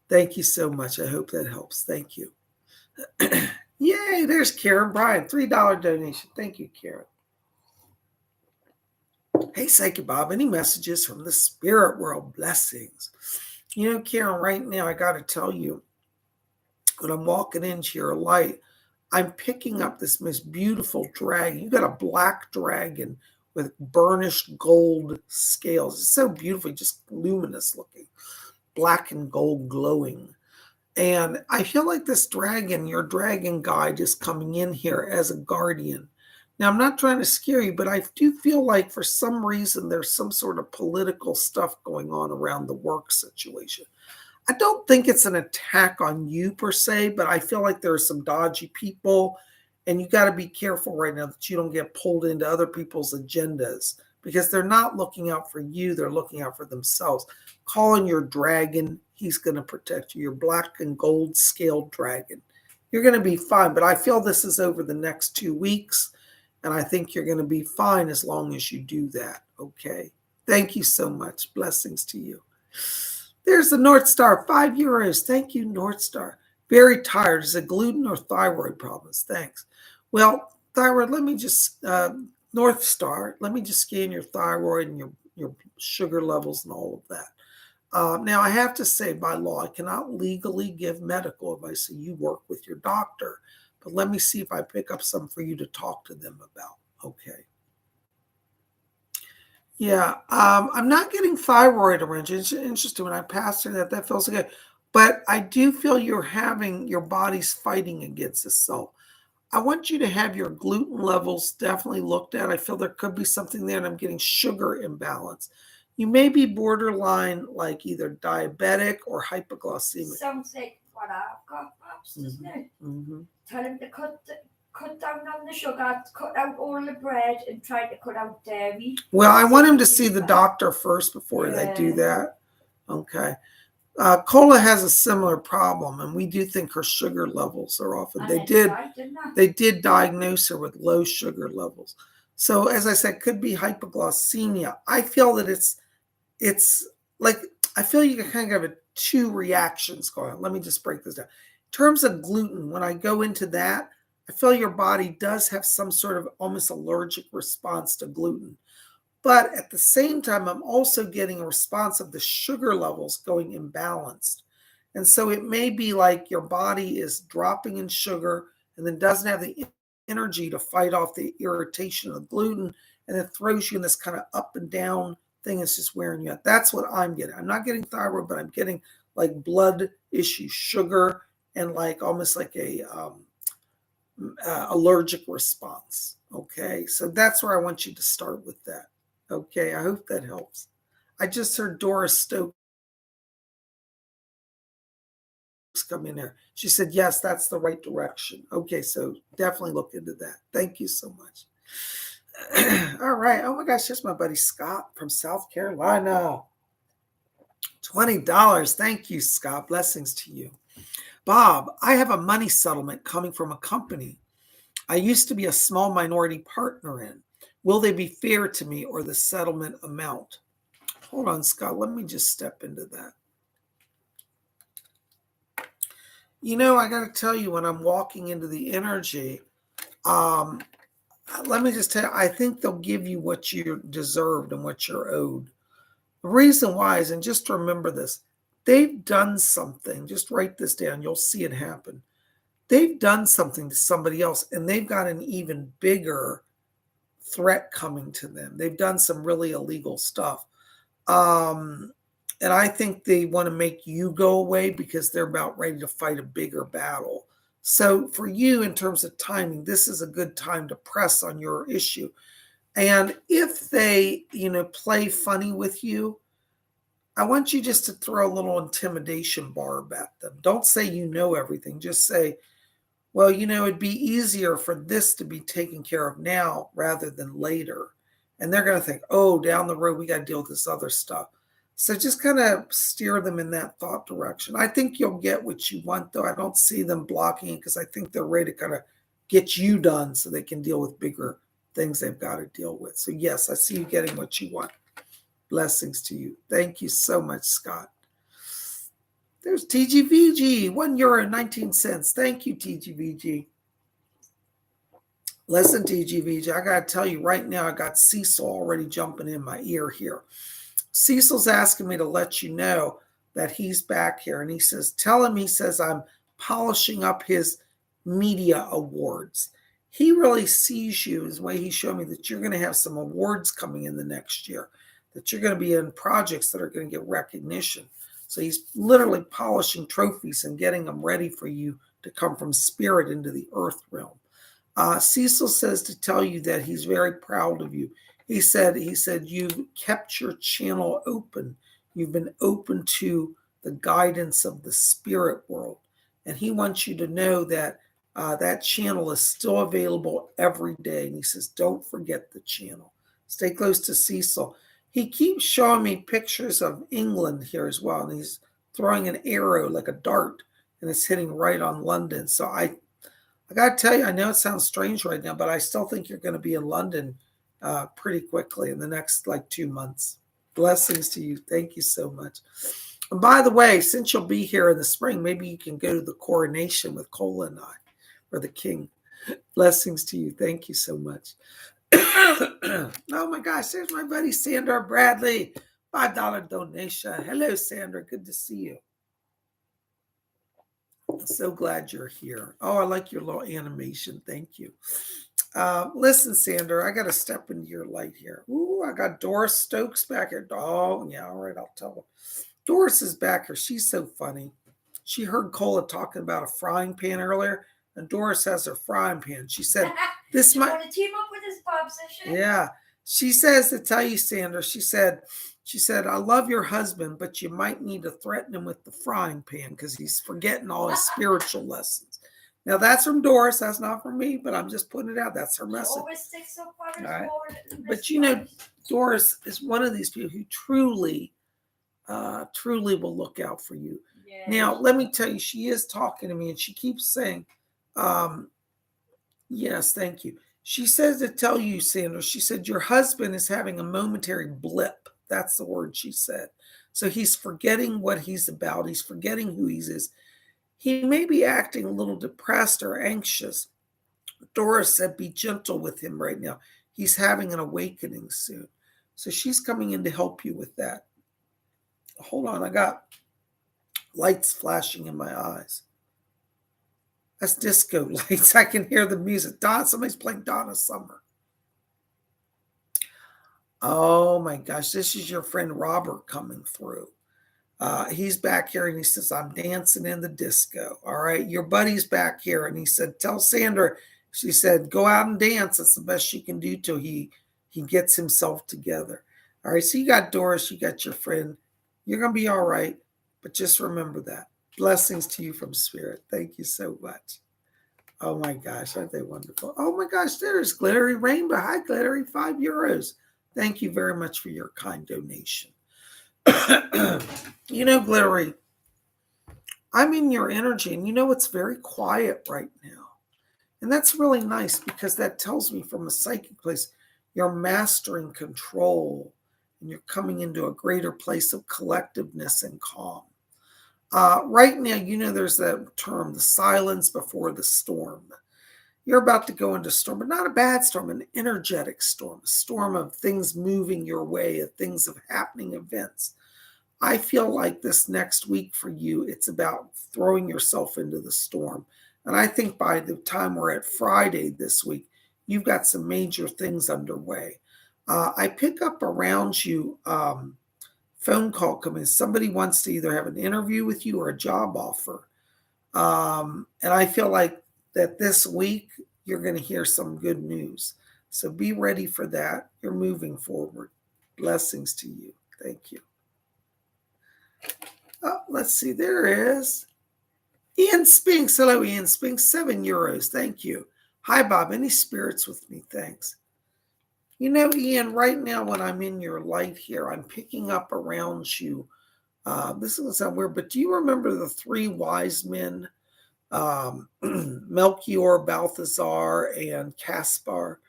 Thank you so much. I hope that helps. Thank you. Yay, there's Karen Bryan, $3 donation. Thank you, Karen. Hey, Psychic Bob, any messages from the spirit world? Blessings. You know, Karen, right now, I got to tell you, when I'm walking into your light, I'm picking up this most beautiful dragon. You got a black dragon with burnished gold scales. It's so beautiful, just luminous looking, black and gold glowing. And I feel like this dragon, your dragon guide, is coming in here as a guardian. Now, I'm not trying to scare you, but I do feel like for some reason there's some sort of political stuff going on around the work situation. I don't think it's an attack on you per se, but I feel like there are some dodgy people, and you got to be careful right now that you don't get pulled into other people's agendas because they're not looking out for you, they're looking out for themselves. Call on your dragon, he's going to protect you, your black and gold scaled dragon. You're going to be fine, but I feel this is over the next 2 weeks, and I think you're going to be fine as long as you do that, okay? Thank you so much. Blessings to you. There's the North Star, €5. Thank you, North Star. Very tired. Is it gluten or thyroid problems? Thanks. Well, thyroid, let me just, North Star, let me just scan your thyroid and your sugar levels and all of that. Now, I have to say, by law, I cannot legally give medical advice, so you work with your doctor. But let me see if I pick up some for you to talk to them about. Okay. Yeah, I'm not getting thyroid arrangement. It's interesting when I pass through that, that feels good. But I do feel you're having your body's fighting against itself. I want you to have your gluten levels definitely looked at. I feel there could be something there, and I'm getting sugar imbalance. You may be borderline, like either diabetic or hypoglycemic. Sounds like what I've got, perhaps, doesn't it? Mm-hmm. Tell him to cut down on the sugar, cut out all the bread, and try to cut out dairy. Well, I want him to see the doctor first before they do that. Okay. Cola has a similar problem, and we do think her sugar levels are off. And they did diagnose her with low sugar levels. So, as I said, could be hypoglycemia. I feel that it's like, I feel you can kind of have two reactions going on. Let me just break this down. In terms of gluten, when I go into that, I feel your body does have some sort of almost allergic response to gluten. But at the same time, I'm also getting a response of the sugar levels going imbalanced. And so it may be like your body is dropping in sugar and then doesn't have the energy to fight off the irritation of the gluten, and it throws you in this kind of up and down thing. It's just wearing you out. That's what I'm getting. I'm not getting thyroid, but I'm getting like blood issues, sugar, and like almost like a allergic response. Okay, so that's where I want you to start with that. Okay, I hope that helps. I just heard Doris Stokes come in there. She said, yes, that's the right direction. Okay, so definitely look into that. Thank you so much. All right. Oh my gosh, here's my buddy Scott from South Carolina. $20. Thank you, Scott. Blessings to you. Bob, I have a money settlement coming from a company I used to be a small minority partner in. Will they be fair to me or the settlement amount? Hold on, Scott. Let me just step into that. You know, I got to tell you, when I'm walking into the energy, let me just tell you, I think they'll give you what you deserved and what you're owed. The reason why is, and just remember this, they've done something. Just write this down. You'll see it happen. They've done something to somebody else, and they've got an even bigger threat coming to them. They've done some really illegal stuff. And I think they want to make you go away because they're about ready to fight a bigger battle. So for you, in terms of timing, this is a good time to press on your issue. And if they, play funny with you, I want you just to throw a little intimidation barb at them. Don't say you know everything. Just say, well, it'd be easier for this to be taken care of now rather than later. And they're going to think, oh, down the road, we got to deal with this other stuff. So just kind of steer them in that thought direction. I think you'll get what you want, though. I don't see them blocking it because I think they're ready to kind of get you done so they can deal with bigger things they've got to deal with. So yes, I see you getting what you want. Blessings to you. Thank you so much, Scott. There's TGVG, €1.19. Thank you, TGVG. Listen, TGVG, I got to tell you right now, I got Cecil already jumping in my ear here. Cecil's asking me to let you know that he's back here. And he says, tell him, he says, I'm polishing up his media awards. He really sees you, as the way he showed me, that you're going to have some awards coming in the next year, that you're going to be in projects that are going to get recognition. So he's literally polishing trophies and getting them ready for you to come from spirit into the earth realm. Cecil says to tell you that he's very proud of you. He said, you've kept your channel open. You've been open to the guidance of the spirit world. And he wants you to know that that channel is still available every day. And he says, don't forget the channel. Stay close to Cecil. He keeps showing me pictures of England here as well. And he's throwing an arrow like a dart, and it's hitting right on London. So I got to tell you, I know it sounds strange right now, but I still think you're going to be in London pretty quickly in the next 2 months. Blessings to you. Thank you so much. And by the way, since you'll be here in the spring, maybe you can go to the coronation with Cola and I, or the king. Blessings to you. Thank you so much. Oh my gosh, there's my buddy Sandra Bradley. $5 donation. Hello, Sandra. Good to see you. I'm so glad you're here. Oh, I like your little animation. Thank you. Listen, Sandra, I got to step into your light here. Ooh, I got Doris Stokes back here. Oh, yeah, all right, I'll tell her. Doris is back here. She's so funny. She heard Cola talking about a frying pan earlier, and Doris has her frying pan. She said, "This might want to team up with his position." Yeah, she says to tell you, Sandra. She said, I love your husband, but you might need to threaten him with the frying pan because he's forgetting all his spiritual lessons. Now, that's from Doris. That's not from me, but I'm just putting it out. That's her message. Always sticks up for his Right. forward. But you know, Doris is one of these people who truly will look out for you. Yeah. Now, let me tell you, she is talking to me, and she keeps saying, yes, thank you. She says to tell you, Sandra, she said, your husband is having a momentary blip. That's the word she said. So he's forgetting what he's about. He's forgetting who he is. He may be acting a little depressed or anxious. Doris said, be gentle with him right now. He's having an awakening soon. So she's coming in to help you with that. Hold on, I got lights flashing in my eyes. That's disco lights. I can hear the music. Somebody's playing Donna Summer. Oh my gosh, this is your friend Robert coming through. He's back here and he says, I'm dancing in the disco. All right, your buddy's back here. And he said, tell Sandra, she said, go out and dance. That's the best she can do till he gets himself together. All right, so you got Doris, you got your friend. You're going to be all right, but just remember that. Blessings to you from Spirit. Thank you so much. Oh my gosh, aren't they wonderful? Oh my gosh, there's Glittery Rainbow. Hi, Glittery, €5. Thank you very much for your kind donation. You know, Glittery, I'm in your energy, and you know it's very quiet right now. And that's really nice because that tells me from a psychic place, you're mastering control and you're coming into a greater place of collectiveness and calm. Right now, you know, there's that term, the silence before the storm. You're about to go into a storm, but not a bad storm, an energetic storm, a storm of things moving your way, of things of happening events. I feel like this next week for you, it's about throwing yourself into the storm. And I think by the time we're at Friday this week, you've got some major things underway. I pick up around you phone call coming. Somebody wants to either have an interview with you or a job offer. And I feel like that this week you're going to hear some good news. So be ready for that. You're moving forward. Blessings to you. Thank you. Oh, let's see. There is Ian Spinks. Hello, Ian Spinks. €7. Thank you. Hi, Bob. Any spirits with me? Thanks. You know, Ian, right now when I'm in your light here, I'm picking up around you. This is going to sound weird, but do you remember the three wise men? Melchior, Balthazar, and Caspar?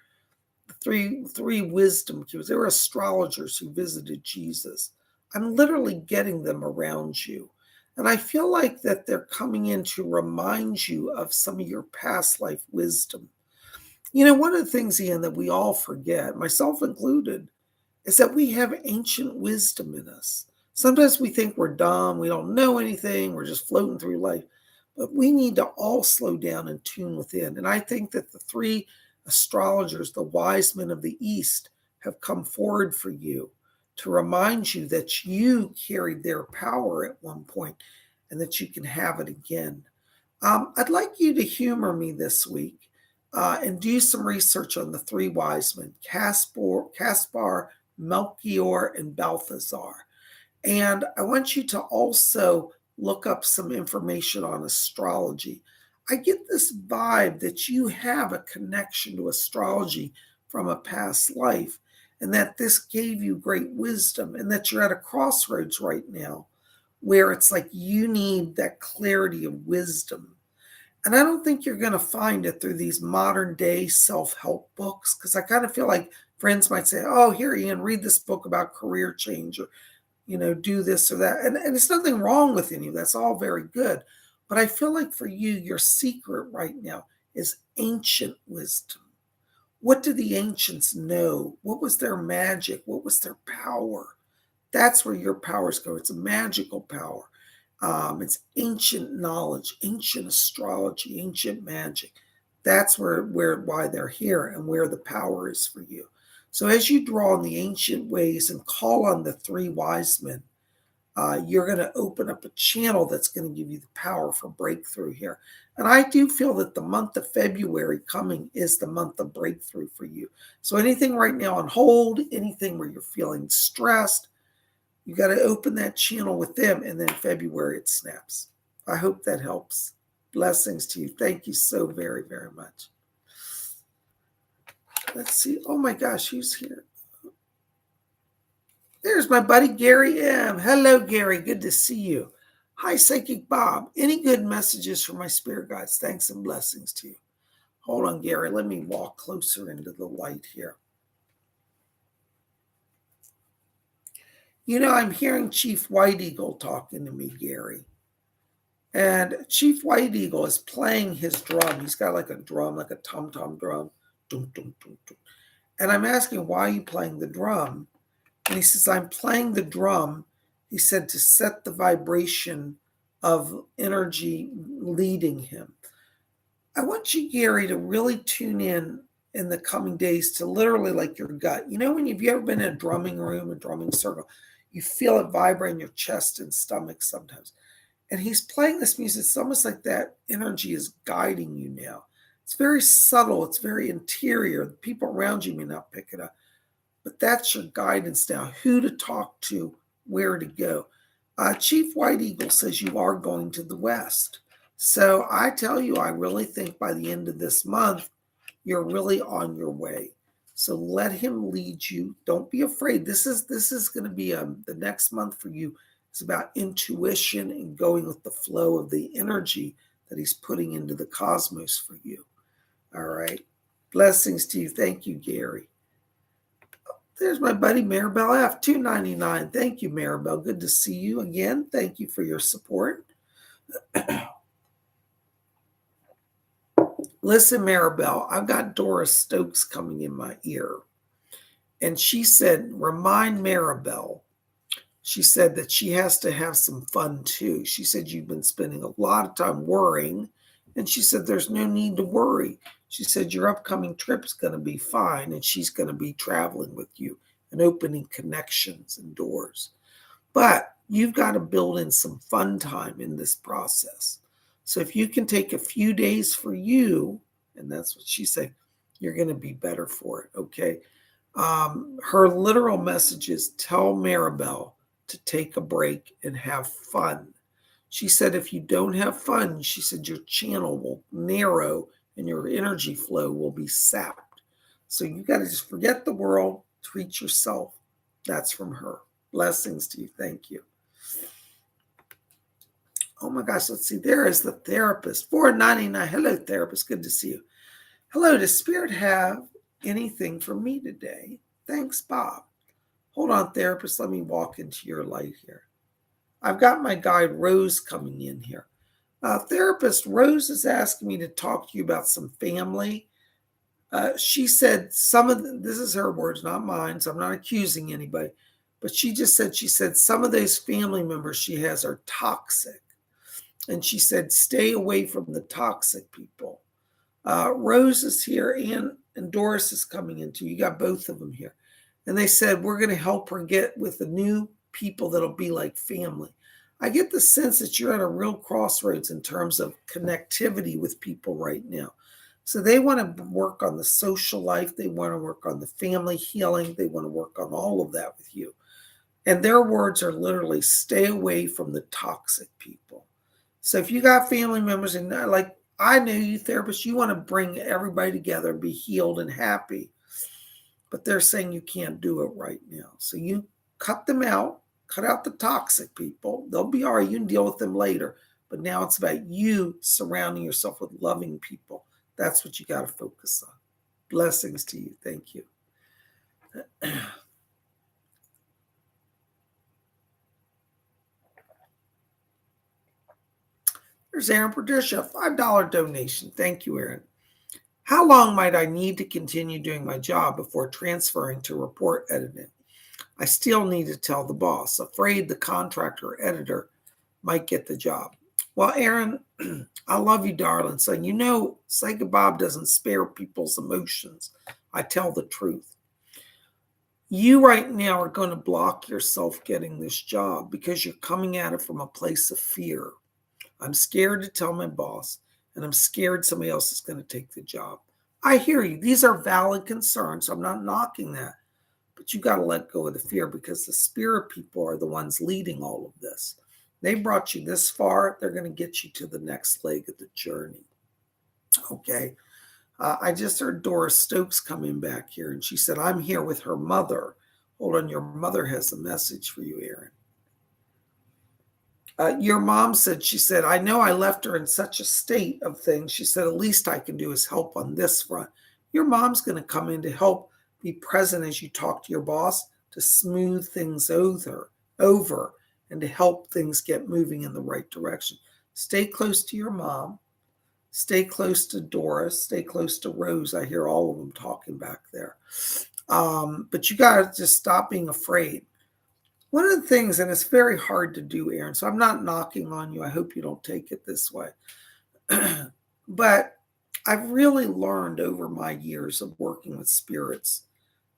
The three wisdom cubes. They were astrologers who visited Jesus. I'm literally getting them around you. And I feel like that they're coming in to remind you of some of your past life wisdom. One of the things, Ian, that we all forget, myself included, is that we have ancient wisdom in us. Sometimes we think we're dumb, we don't know anything, we're just floating through life. But we need to all slow down and tune within. And I think that the three astrologers, the wise men of the East, have come forward for you to remind you that you carried their power at one point and that you can have it again. I'd like you to humor me this week and do some research on the three wise men, Caspar, Melchior, and Balthazar. And I want you to also look up some information on astrology. I get this vibe that you have a connection to astrology from a past life, and that this gave you great wisdom, and that you're at a crossroads right now where it's like you need that clarity of wisdom. And I don't think you're going to find it through these modern day self-help books, because I kind of feel like friends might say, oh, here, Ian, read this book about career change, or, do this or that. And it's nothing wrong with any of that's all very good. But I feel like for you, your secret right now is ancient wisdom. What do the ancients know? What was their magic? What was their power? That's where your powers go. It's a magical power. It's ancient knowledge, ancient astrology, ancient magic. That's why they're here and where the power is for you. So as you draw on the ancient ways and call on the three wise men, you're going to open up a channel that's going to give you the power for breakthrough here. And I do feel that the month of February coming is the month of breakthrough for you. So anything right now on hold, anything where you're feeling stressed, you got to open that channel with them, and then February it snaps. I hope that helps. Blessings to you. Thank you so very, very much. Let's see. Oh my gosh, who's here? There's my buddy Gary M. Hello, Gary. Good to see you. Hi, Psychic Bob. Any good messages from my spirit guides? Thanks and blessings to you. Hold on, Gary. Let me walk closer into the light here. I'm hearing Chief White Eagle talking to me, Gary. And Chief White Eagle is playing his drum. He's got like a drum, like a tom-tom drum. Dum, dum, dum, dum. And I'm asking, why are you playing the drum? And he says, I'm playing the drum, he said, to set the vibration of energy leading him. I want you, Gary, to really tune in the coming days to literally like your gut. When you've ever been in a drumming room, a drumming circle, you feel it vibrate in your chest and stomach sometimes. And he's playing this music. It's almost like that energy is guiding you now. It's very subtle. It's very interior. The people around you may not pick it up. But that's your guidance now, who to talk to, where to go. Chief White Eagle says you are going to the West. So I tell you, I really think by the end of this month, you're really on your way. So let him lead you. Don't be afraid. This is going to be the next month for you. It's about intuition and going with the flow of the energy that he's putting into the cosmos for you. All right. Blessings to you. Thank you, Gary. There's my buddy Maribel F. $2.99. Thank you, Maribel. Good to see you again. Thank you for your support. Listen, Maribel, I've got Doris Stokes coming in my ear. And she said, remind Maribel. She said that she has to have some fun too. She said you've been spending a lot of time worrying. And she said there's no need to worry. She said your upcoming trip's going to be fine. And she's going to be traveling with you and opening connections and doors. But you've got to build in some fun time in this process. So if you can take a few days for you, and that's what she said, you're going to be better for it, okay? Her literal message is tell Maribel to take a break and have fun. She said if you don't have fun, she said your channel will narrow and your energy flow will be sapped. So you got to just forget the world, treat yourself. That's from her. Blessings to you. Thank you. Oh my gosh, let's see. There is the therapist. $4.99. Hello, therapist. Good to see you. Hello, does Spirit have anything from me today? Thanks, Bob. Hold on, therapist. Let me walk into your light here. I've got my guide Rose coming in here. Therapist Rose is asking me to talk to you about some family. She said this is her words, not mine, so I'm not accusing anybody. But she said some of those family members she has are toxic. And she said, stay away from the toxic people. Rose is here and Doris is coming in too. You got both of them here. And they said, we're going to help her get with the new people that'll be like family. I get the sense that you're at a real crossroads in terms of connectivity with people right now. So they want to work on the social life. They want to work on the family healing. They want to work on all of that with you. And their words are literally stay away from the toxic people. So if you got family members and like I know you therapists, you want to bring everybody together and be healed and happy. But they're saying you can't do it right now. So you cut them out, cut out the toxic people. They'll be all right. You can deal with them later. But now it's about you surrounding yourself with loving people. That's what you got to focus on. Blessings to you. Thank you. There's Aaron Patricia, $5 donation. Thank you, Aaron. How long might I need to continue doing my job before transferring to report editing? I still need to tell the boss, afraid the contractor or editor might get the job. Well, Aaron, I love you, darling. So you know, Psychic Bob doesn't spare people's emotions. I tell the truth. You right now are going to block yourself getting this job because you're coming at it from a place of fear. I'm scared to tell my boss, and I'm scared somebody else is going to take the job. I hear you. These are valid concerns. I'm not knocking that. But you got to let go of the fear because the spirit people are the ones leading all of this. They brought you this far. They're going to get you to the next leg of the journey. Okay. I just heard Doris Stokes coming back here, and she said, I'm here with her mother. Hold on. Your mother has a message for you, Aaron. Your mom said, she said, I know I left her in such a state of things. She said, at least I can do is help on this front. Your mom's going to come in to help be present as you talk to your boss to smooth things over and to help things get moving in the right direction. Stay close to your mom. Stay close to Doris. Stay close to Rose. I hear all of them talking back there. But you got to just stop being afraid. One of the things, and it's very hard to do, Aaron, so I'm not knocking on you. I hope you don't take it this way. But I've really learned over my years of working with spirits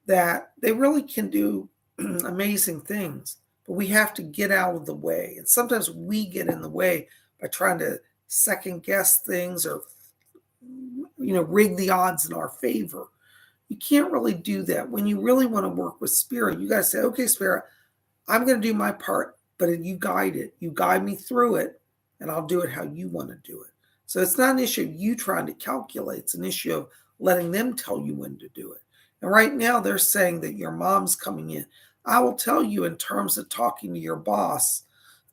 that they really can do amazing things, but we have to get out of the way. And sometimes we get in the way by trying to second guess things or, rig the odds in our favor. You can't really do that. When you really want to work with spirit, you got to say, okay, spirit, I'm going to do my part, but you guide it. You guide me through it, and I'll do it how you want to do it. So it's not an issue of you trying to calculate. It's an issue of letting them tell you when to do it. And right now they're saying that your mom's coming in. I will tell you in terms of talking to your boss,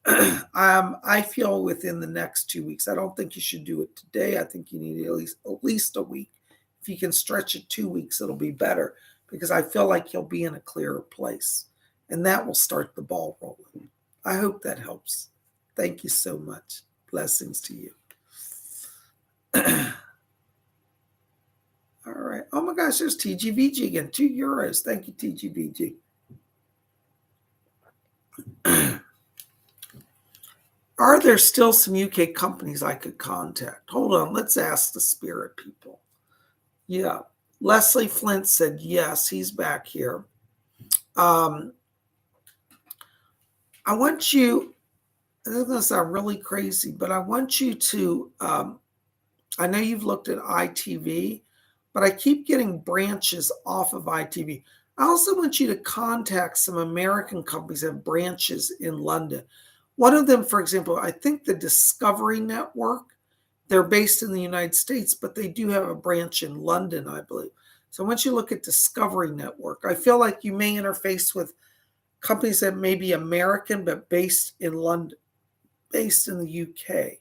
I feel within the next 2 weeks. I don't think you should do it today. I think you need at least a week. If you can stretch it 2 weeks, it'll be better because I feel like you'll be in a clearer place. And that will start the ball rolling. I hope that helps. Thank you so much. Blessings to you. All right. Oh my gosh, there's TGVG again. €2. Thank you, TGVG. Are there still some UK companies I could contact? Hold on. Let's ask the spirit people. Yeah. Leslie Flint said yes. He's back here. I want you, this is going to sound really crazy, but I want you to, I know you've looked at ITV, but I keep getting branches off of ITV. I also want you to contact some American companies that have branches in London. One of them, for example, I think the Discovery Network, they're based in the United States, but they do have a branch in London, I believe. So I want you to look at Discovery Network. I feel like you may interface with companies that may be American, but based in London, based in the UK.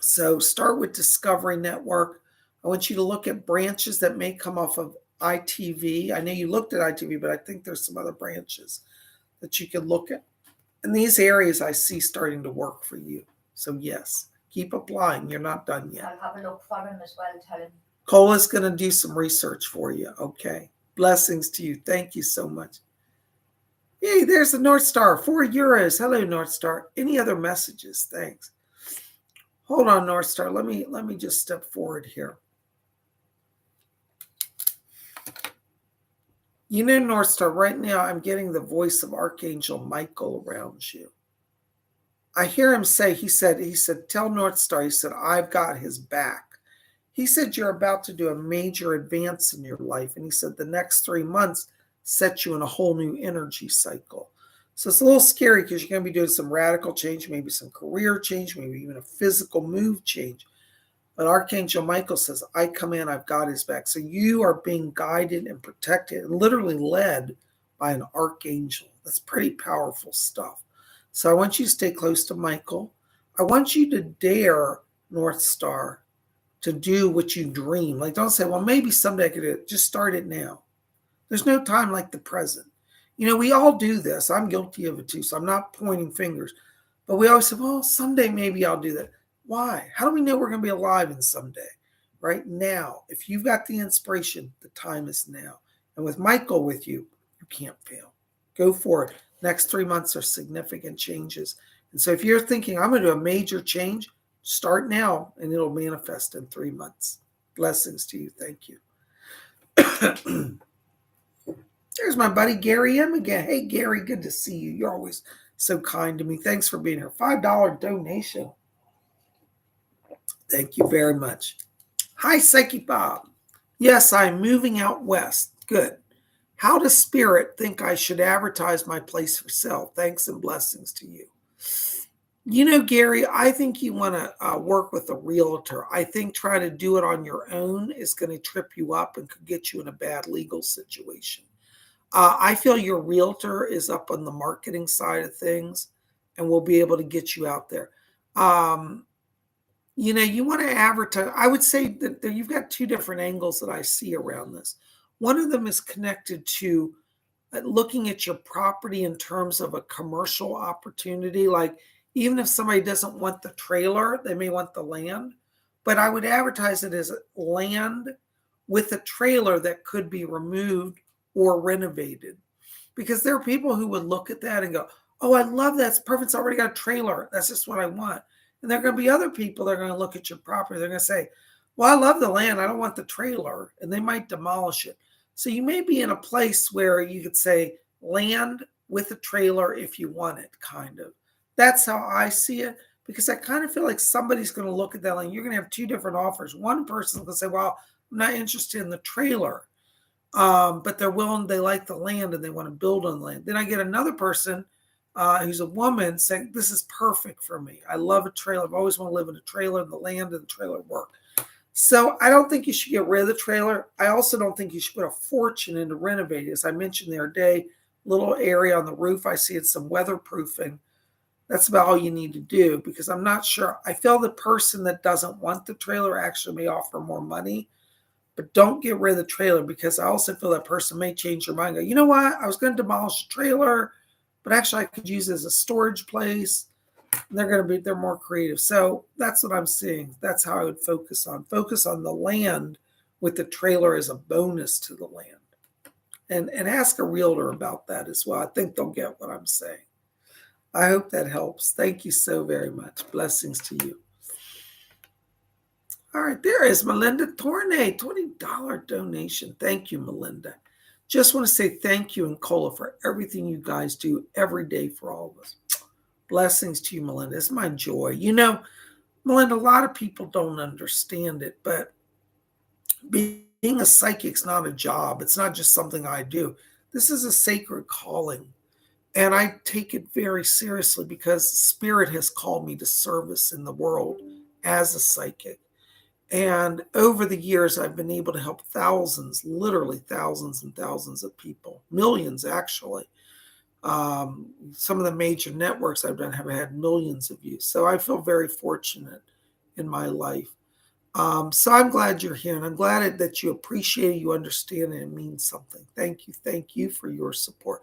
So start with Discovery Network. I want you to look at branches that may come off of ITV. I know you looked at ITV, but I think there's some other branches that you can look at. And these areas I see starting to work for you. So yes, keep applying. You're not done yet. I'll have a look for him as well, tell him. Cola's going to do some research for you. Okay. Blessings to you. Thank you so much. Hey, there's the North Star. €4. Hello, North Star. Any other messages? Thanks. Hold on, North Star. Let me just step forward here. You know, North Star, right now I'm getting the voice of Archangel Michael around you. I hear him say, he said, tell North Star, he said, I've got his back. He said, you're about to do a major advance in your life. And he said, the next 3 months set you in a whole new energy cycle. So it's a little scary because you're going to be doing some radical change, maybe some career change, maybe even a physical move change. But Archangel Michael says, I come in, I've got his back. So you are being guided and protected and literally led by an archangel. That's pretty powerful stuff. So I want you to stay close to Michael. I want you to dare, North Star, to do what you dream. Like, don't say, well, maybe someday I could do it. Just start it now. There's no time like the present. You know, we all do this. I'm guilty of it too, so I'm not pointing fingers. But we always say, well, someday maybe I'll do that. Why? How do we know we're going to be alive in someday? Right now, if you've got the inspiration, the time is now. And with Michael with you, you can't fail. Go for it. Next 3 months are significant changes. And so if you're thinking, I'm going to do a major change, start now and it'll manifest in 3 months. Blessings to you. Thank you. There's my buddy Gary M again. Hey, Gary, good to see you. You're always so kind to me. Thanks for being here. $5 donation. Thank you very much. Hi, Psychic Bob. Yes, I'm moving out west. Good. How does Spirit think I should advertise my place for sale? Thanks and blessings to you. You know, Gary, I think you want to work with a realtor. I think trying to do it on your own is going to trip you up and could get you in a bad legal situation. I feel your realtor is up on the marketing side of things and will be able to get you out there. You know, you want to advertise. I would say that you've got two different angles that I see around this. One of them is connected to looking at your property in terms of a commercial opportunity. Like, even if somebody doesn't want the trailer, they may want the land. But I would advertise it as land with a trailer that could be removed or renovated. Because there are people who would look at that and go, oh, I love that. It's perfect. It's already got a trailer. That's just what I want. And there are going to be other people that are going to look at your property. They're going to say, well, I love the land. I don't want the trailer. And they might demolish it. So you may be in a place where you could say land with a trailer if you want it, kind of. That's how I see it, because I kind of feel like somebody's going to look at that land. You're going to have two different offers. One person's going to say, well, I'm not interested in the trailer, but they're willing, they like the land and they want to build on the land. Then I get another person who's a woman saying, this is perfect for me. I love a trailer. I've always wanted to live in a trailer, and the land and the trailer work. So I don't think you should get rid of the trailer. I also don't think you should put a fortune into renovating. As I mentioned the other day, little area on the roof, I see it's some weatherproofing. That's about all you need to do, because I'm not sure. I feel the person that doesn't want the trailer actually may offer more money, but don't get rid of the trailer, because I also feel that person may change their mind. Go, you know what? I was going to demolish the trailer, but actually I could use it as a storage place. And they're more creative. So that's what I'm seeing. That's how I would focus on the land with the trailer as a bonus to the land. And ask a realtor about that as well. I think they'll get what I'm saying. I hope that helps. Thank you so very much. Blessings to you. All right, there is Melinda Tornay, $20 donation. Thank you, Melinda. Just want to say thank you and Cola for everything you guys do every day for all of us. Blessings to you, Melinda. It's my joy. You know, Melinda, a lot of people don't understand it, but being a psychic's not a job. It's not just something I do. This is a sacred calling. And I take it very seriously, because Spirit has called me to service in the world as a psychic. And over the years, I've been able to help thousands, literally thousands and thousands of people, millions actually. Some of the major networks I've done have had millions of views. So I feel very fortunate in my life. So I'm glad you're here, and I'm glad that you appreciate it, you understand it, and it means something. Thank you for your support.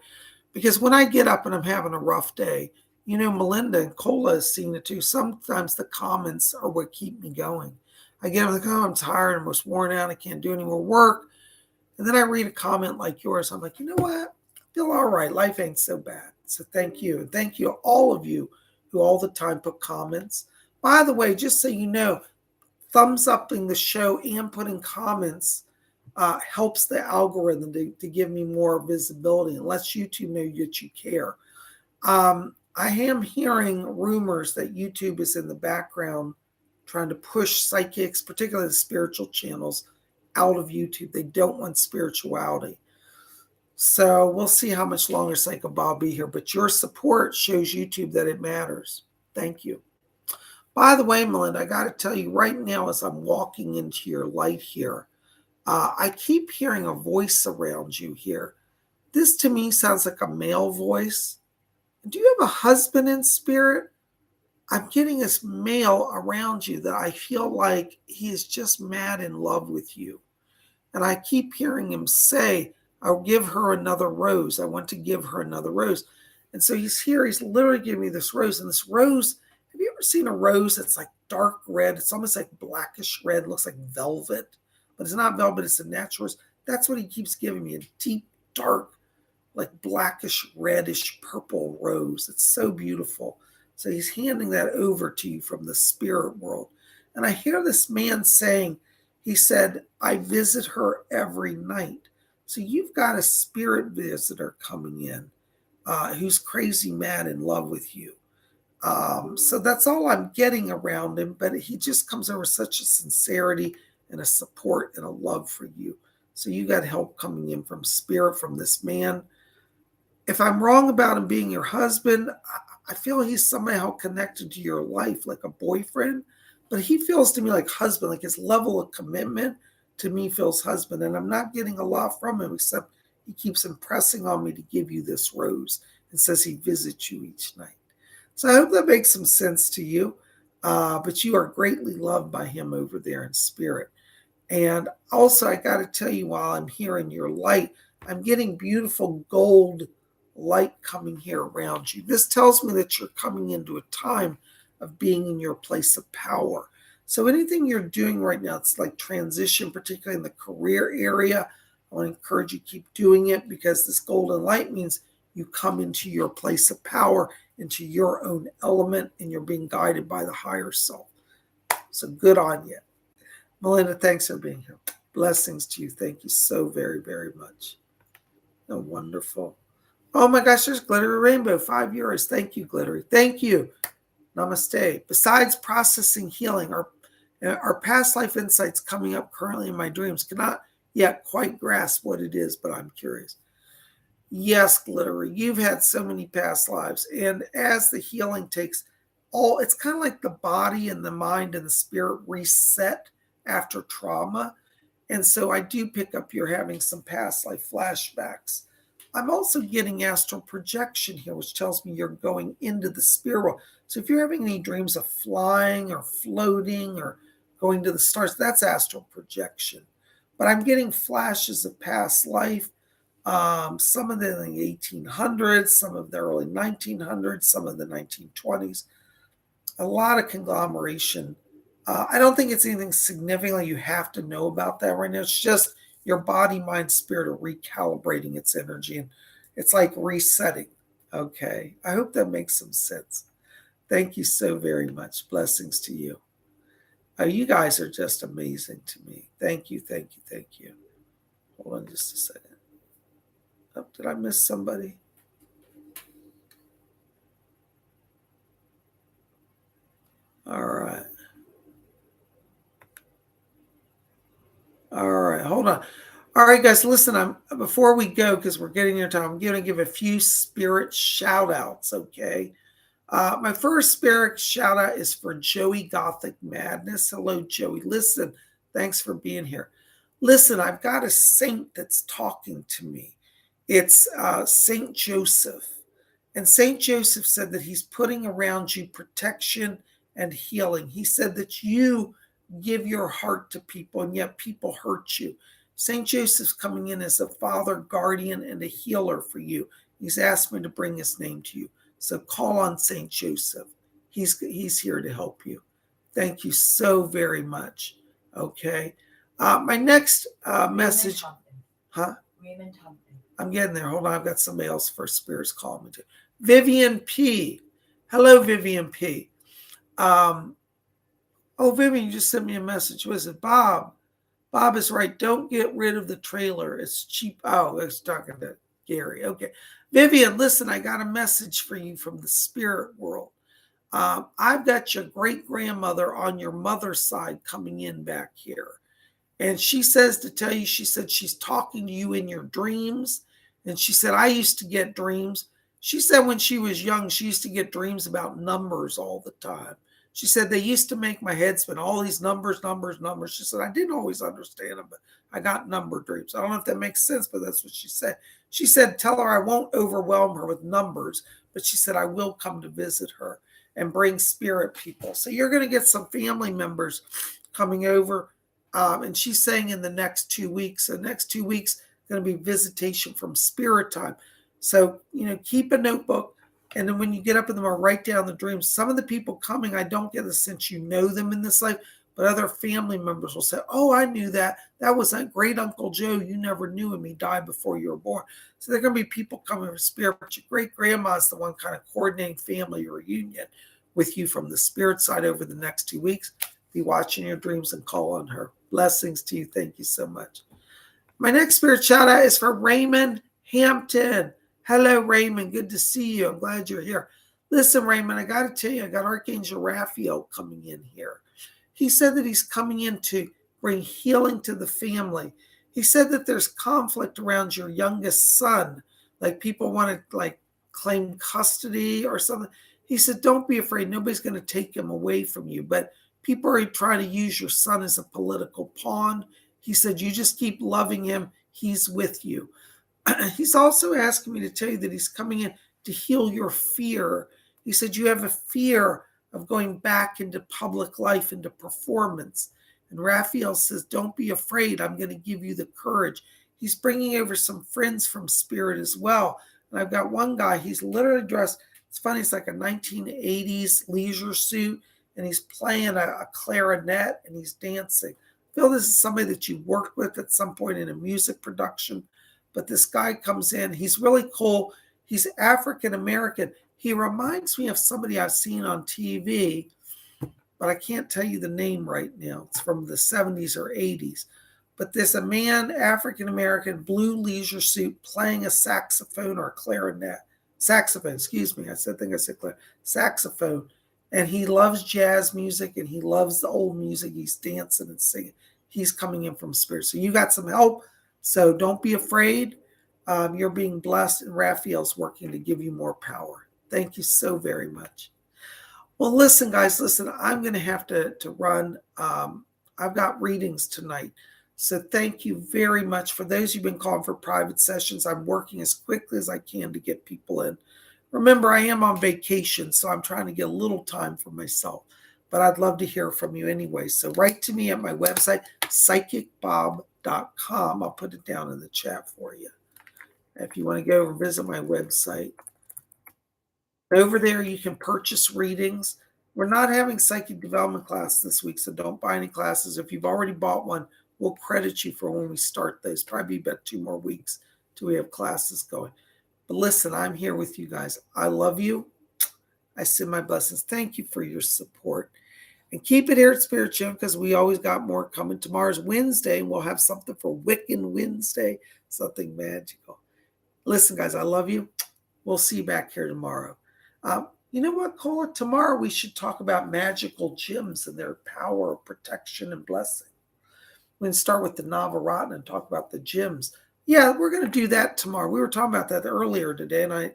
Because when I get up and I'm having a rough day, Melinda and Cola has seen it too. Sometimes the comments are what keep me going. I get up and I'm tired, I'm most worn out, I can't do any more work. And then I read a comment like yours. I'm like, you know what? I feel all right. Life ain't so bad. So thank you. And thank you, all of you who all the time put comments. By the way, just so you know, thumbs up in the show and putting comments helps the algorithm to give me more visibility and lets YouTube know that you care. I am hearing rumors that YouTube is in the background trying to push psychics, particularly the spiritual channels, out of YouTube. They don't want spirituality. So we'll see how much longer Psycho Bob will be here. But your support shows YouTube that it matters. Thank you. By the way, Melinda, I got to tell you right now as I'm walking into your light here, I keep hearing a voice around you here. This to me sounds like a male voice. Do you have a husband in spirit? I'm getting this male around you that I feel like he is just mad in love with you. And I keep hearing him say, I'll give her another rose. I want to give her another rose. And so he's here, he's literally giving me this rose. And this rose, have you ever seen a rose that's like dark red? It's almost like blackish red, looks like velvet, but it's not velvet, it's a natural rose. That's what he keeps giving me, a deep, dark, like blackish, reddish, purple rose. It's so beautiful. So he's handing that over to you from the spirit world. And I hear this man saying, he said, I visit her every night. So you've got a spirit visitor coming in who's crazy mad in love with you. So that's all I'm getting around him, but he just comes over such a sincerity and a support and a love for you. So you got help coming in from spirit, from this man. If I'm wrong about him being your husband, I feel he's somehow connected to your life like a boyfriend, but he feels to me like husband, like his level of commitment to me feels husband. And I'm not getting a lot from him except he keeps impressing on me to give you this rose and says he visits you each night. So I hope that makes some sense to you. But you are greatly loved by him over there in spirit. And also, I got to tell you, while I'm here in your light, I'm getting beautiful gold light coming here around you. This tells me that you're coming into a time of being in your place of power. So anything you're doing right now, it's like transition, particularly in the career area. I want to encourage you to keep doing it because this golden light means you come into your place of power, into your own element, and you're being guided by the higher self. So good on you. Melinda, thanks for being here. Blessings to you. Thank you so very, very much. Oh, wonderful. Oh my gosh, there's Glittery Rainbow, €5. Thank you, Glittery. Thank you. Namaste. Besides processing healing, our past life insights coming up currently in my dreams cannot yet quite grasp what it is, but I'm curious. Yes, Glittery, you've had so many past lives. And as the healing takes it's kind of like the body and the mind and the spirit reset after trauma. And so I do pick up you're having some past life flashbacks. I'm also getting astral projection here, which tells me you're going into the spirit world. So if you're having any dreams of flying or floating or going to the stars, that's astral projection. But I'm getting flashes of past life. Some of them in the 1800s, some of the early 1900s, some of the 1920s. A lot of conglomeration. I don't think it's anything significantly you have to know about that right now. It's just your body, mind, spirit are recalibrating its energy, and it's like resetting. Okay. I hope that makes some sense. Thank you so very much. Blessings to you. You guys are just amazing to me. Thank you, thank you, thank you. Hold on just a second. Oh, did I miss somebody? All right. All right, hold on. All right, guys, listen, before we go, because we're getting near time, I'm going to give a few spirit shout outs, okay? My first spirit shout out is for Joey Gothic Madness. Hello, Joey. Listen, thanks for being here. Listen, I've got a saint that's talking to me. It's Saint Joseph. And Saint Joseph said that he's putting around you protection and healing. He said that you give your heart to people, and yet people hurt you. St. Joseph's coming in as a father, guardian, and a healer for you. He's asked me to bring his name to you. So call on St. Joseph. He's here to help you. Thank you so very much. Okay. My next message. Huh? Raymond Humphrey. I'm getting there. Hold on. I've got somebody else for spirits calling me too. Vivian P. Hello, Vivian P. Vivian, you just sent me a message. What is it? Bob. Bob is right. Don't get rid of the trailer. It's cheap. Oh, it's talking to Gary. Okay. Vivian, listen, I got a message for you from the spirit world. I've got your great-grandmother on your mother's side coming in back here. And she says to tell you, she said she's talking to you in your dreams. And she said, I used to get dreams. She said when she was young, she used to get dreams about numbers all the time. She said they used to make my head spin, all these numbers. She said, I didn't always understand them, but I got number dreams. I don't know if that makes sense, but that's what she said. She said, tell her I won't overwhelm her with numbers, but she said, I will come to visit her and bring spirit people. So you're going to get some family members coming over. And she's saying in the next 2 weeks, the next 2 weeks, going to be visitation from spirit time. So, keep a notebook. And then when you get up in the morning, write down the dreams. Some of the people coming, I don't get the sense you know them in this life, but other family members will say, oh, I knew that. That was that great Uncle Joe. You never knew him. He died before you were born. So there are going to be people coming from spirit, but your great-grandma is the one kind of coordinating family reunion with you from the spirit side over the next 2 weeks. Be watching your dreams and call on her. Blessings to you. Thank you so much. My next spirit shout out is for Raymond Hampton. Hello, Raymond. Good to see you. I'm glad you're here. Listen, Raymond, I got to tell you, I got Archangel Raphael coming in here. He said that he's coming in to bring healing to the family. He said that there's conflict around your youngest son, like people want to claim custody or something. He said, don't be afraid. Nobody's going to take him away from you, but people are trying to use your son as a political pawn. He said, you just keep loving him. He's with you. He's also asking me to tell you that he's coming in to heal your fear. He said, you have a fear of going back into public life, into performance. And Raphael says, don't be afraid. I'm going to give you the courage. He's bringing over some friends from spirit as well. And I've got one guy, he's literally dressed, it's funny, it's like a 1980s leisure suit, and he's playing a clarinet and he's dancing. I feel this is somebody that you worked with at some point in a music production. But this guy comes in. He's really cool. He's African-American. He reminds me of somebody I've seen on TV, but I can't tell you the name right now. It's from the 70s or 80s. But there's a man, African-American, blue leisure suit, playing a saxophone or clarinet. Saxophone, excuse me. I think I said clarinet. Saxophone. And he loves jazz music, and he loves the old music. He's dancing and singing. He's coming in from spirit. So you got some help. So don't be afraid. You're being blessed, and Raphael's working to give you more power. Thank you so very much. Well, listen, guys, I'm going to have to run. I've got readings tonight. So thank you very much. For those who've been calling for private sessions, I'm working as quickly as I can to get people in. Remember, I am on vacation, so I'm trying to get a little time for myself. But I'd love to hear from you anyway. So write to me at my website, PsychicBob.com. I'll put it down in the chat for you if you want to go over and visit my website. Over there, you can purchase readings. We're not having psychic development class this week, so don't buy any classes. If you've already bought one, we'll credit you for when we start those. Probably about 2 more weeks till we have classes going. But listen, I'm here with you guys. I love you. I send my blessings. Thank you for your support. And keep it here at Spirit Channel, because we always got more coming. Tomorrow's Wednesday, and we'll have something for Wiccan Wednesday, something magical. Listen, guys, I love you. We'll see you back here tomorrow. You know what, Cola? Tomorrow we should talk about magical gems and their power of protection and blessing. We're going to start with the Navaratna and talk about the gems. Yeah, we're going to do that tomorrow. We were talking about that earlier today, and I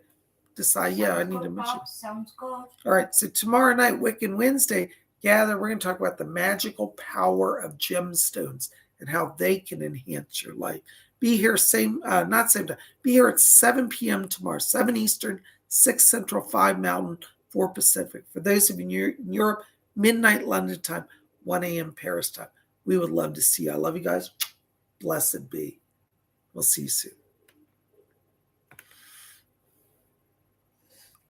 decided, I need to mention. Sounds good. All right, so tomorrow night, Wiccan Wednesday, gather. We're going to talk about the magical power of gemstones and how they can enhance your life. Be here not same time. Be here at 7 p.m. tomorrow, 7 Eastern, 6 Central, 5 Mountain, 4 Pacific. For those of you in Europe, midnight London time. 1 a.m. Paris time. We would love to see you. I love you guys. Blessed be. We'll see you soon.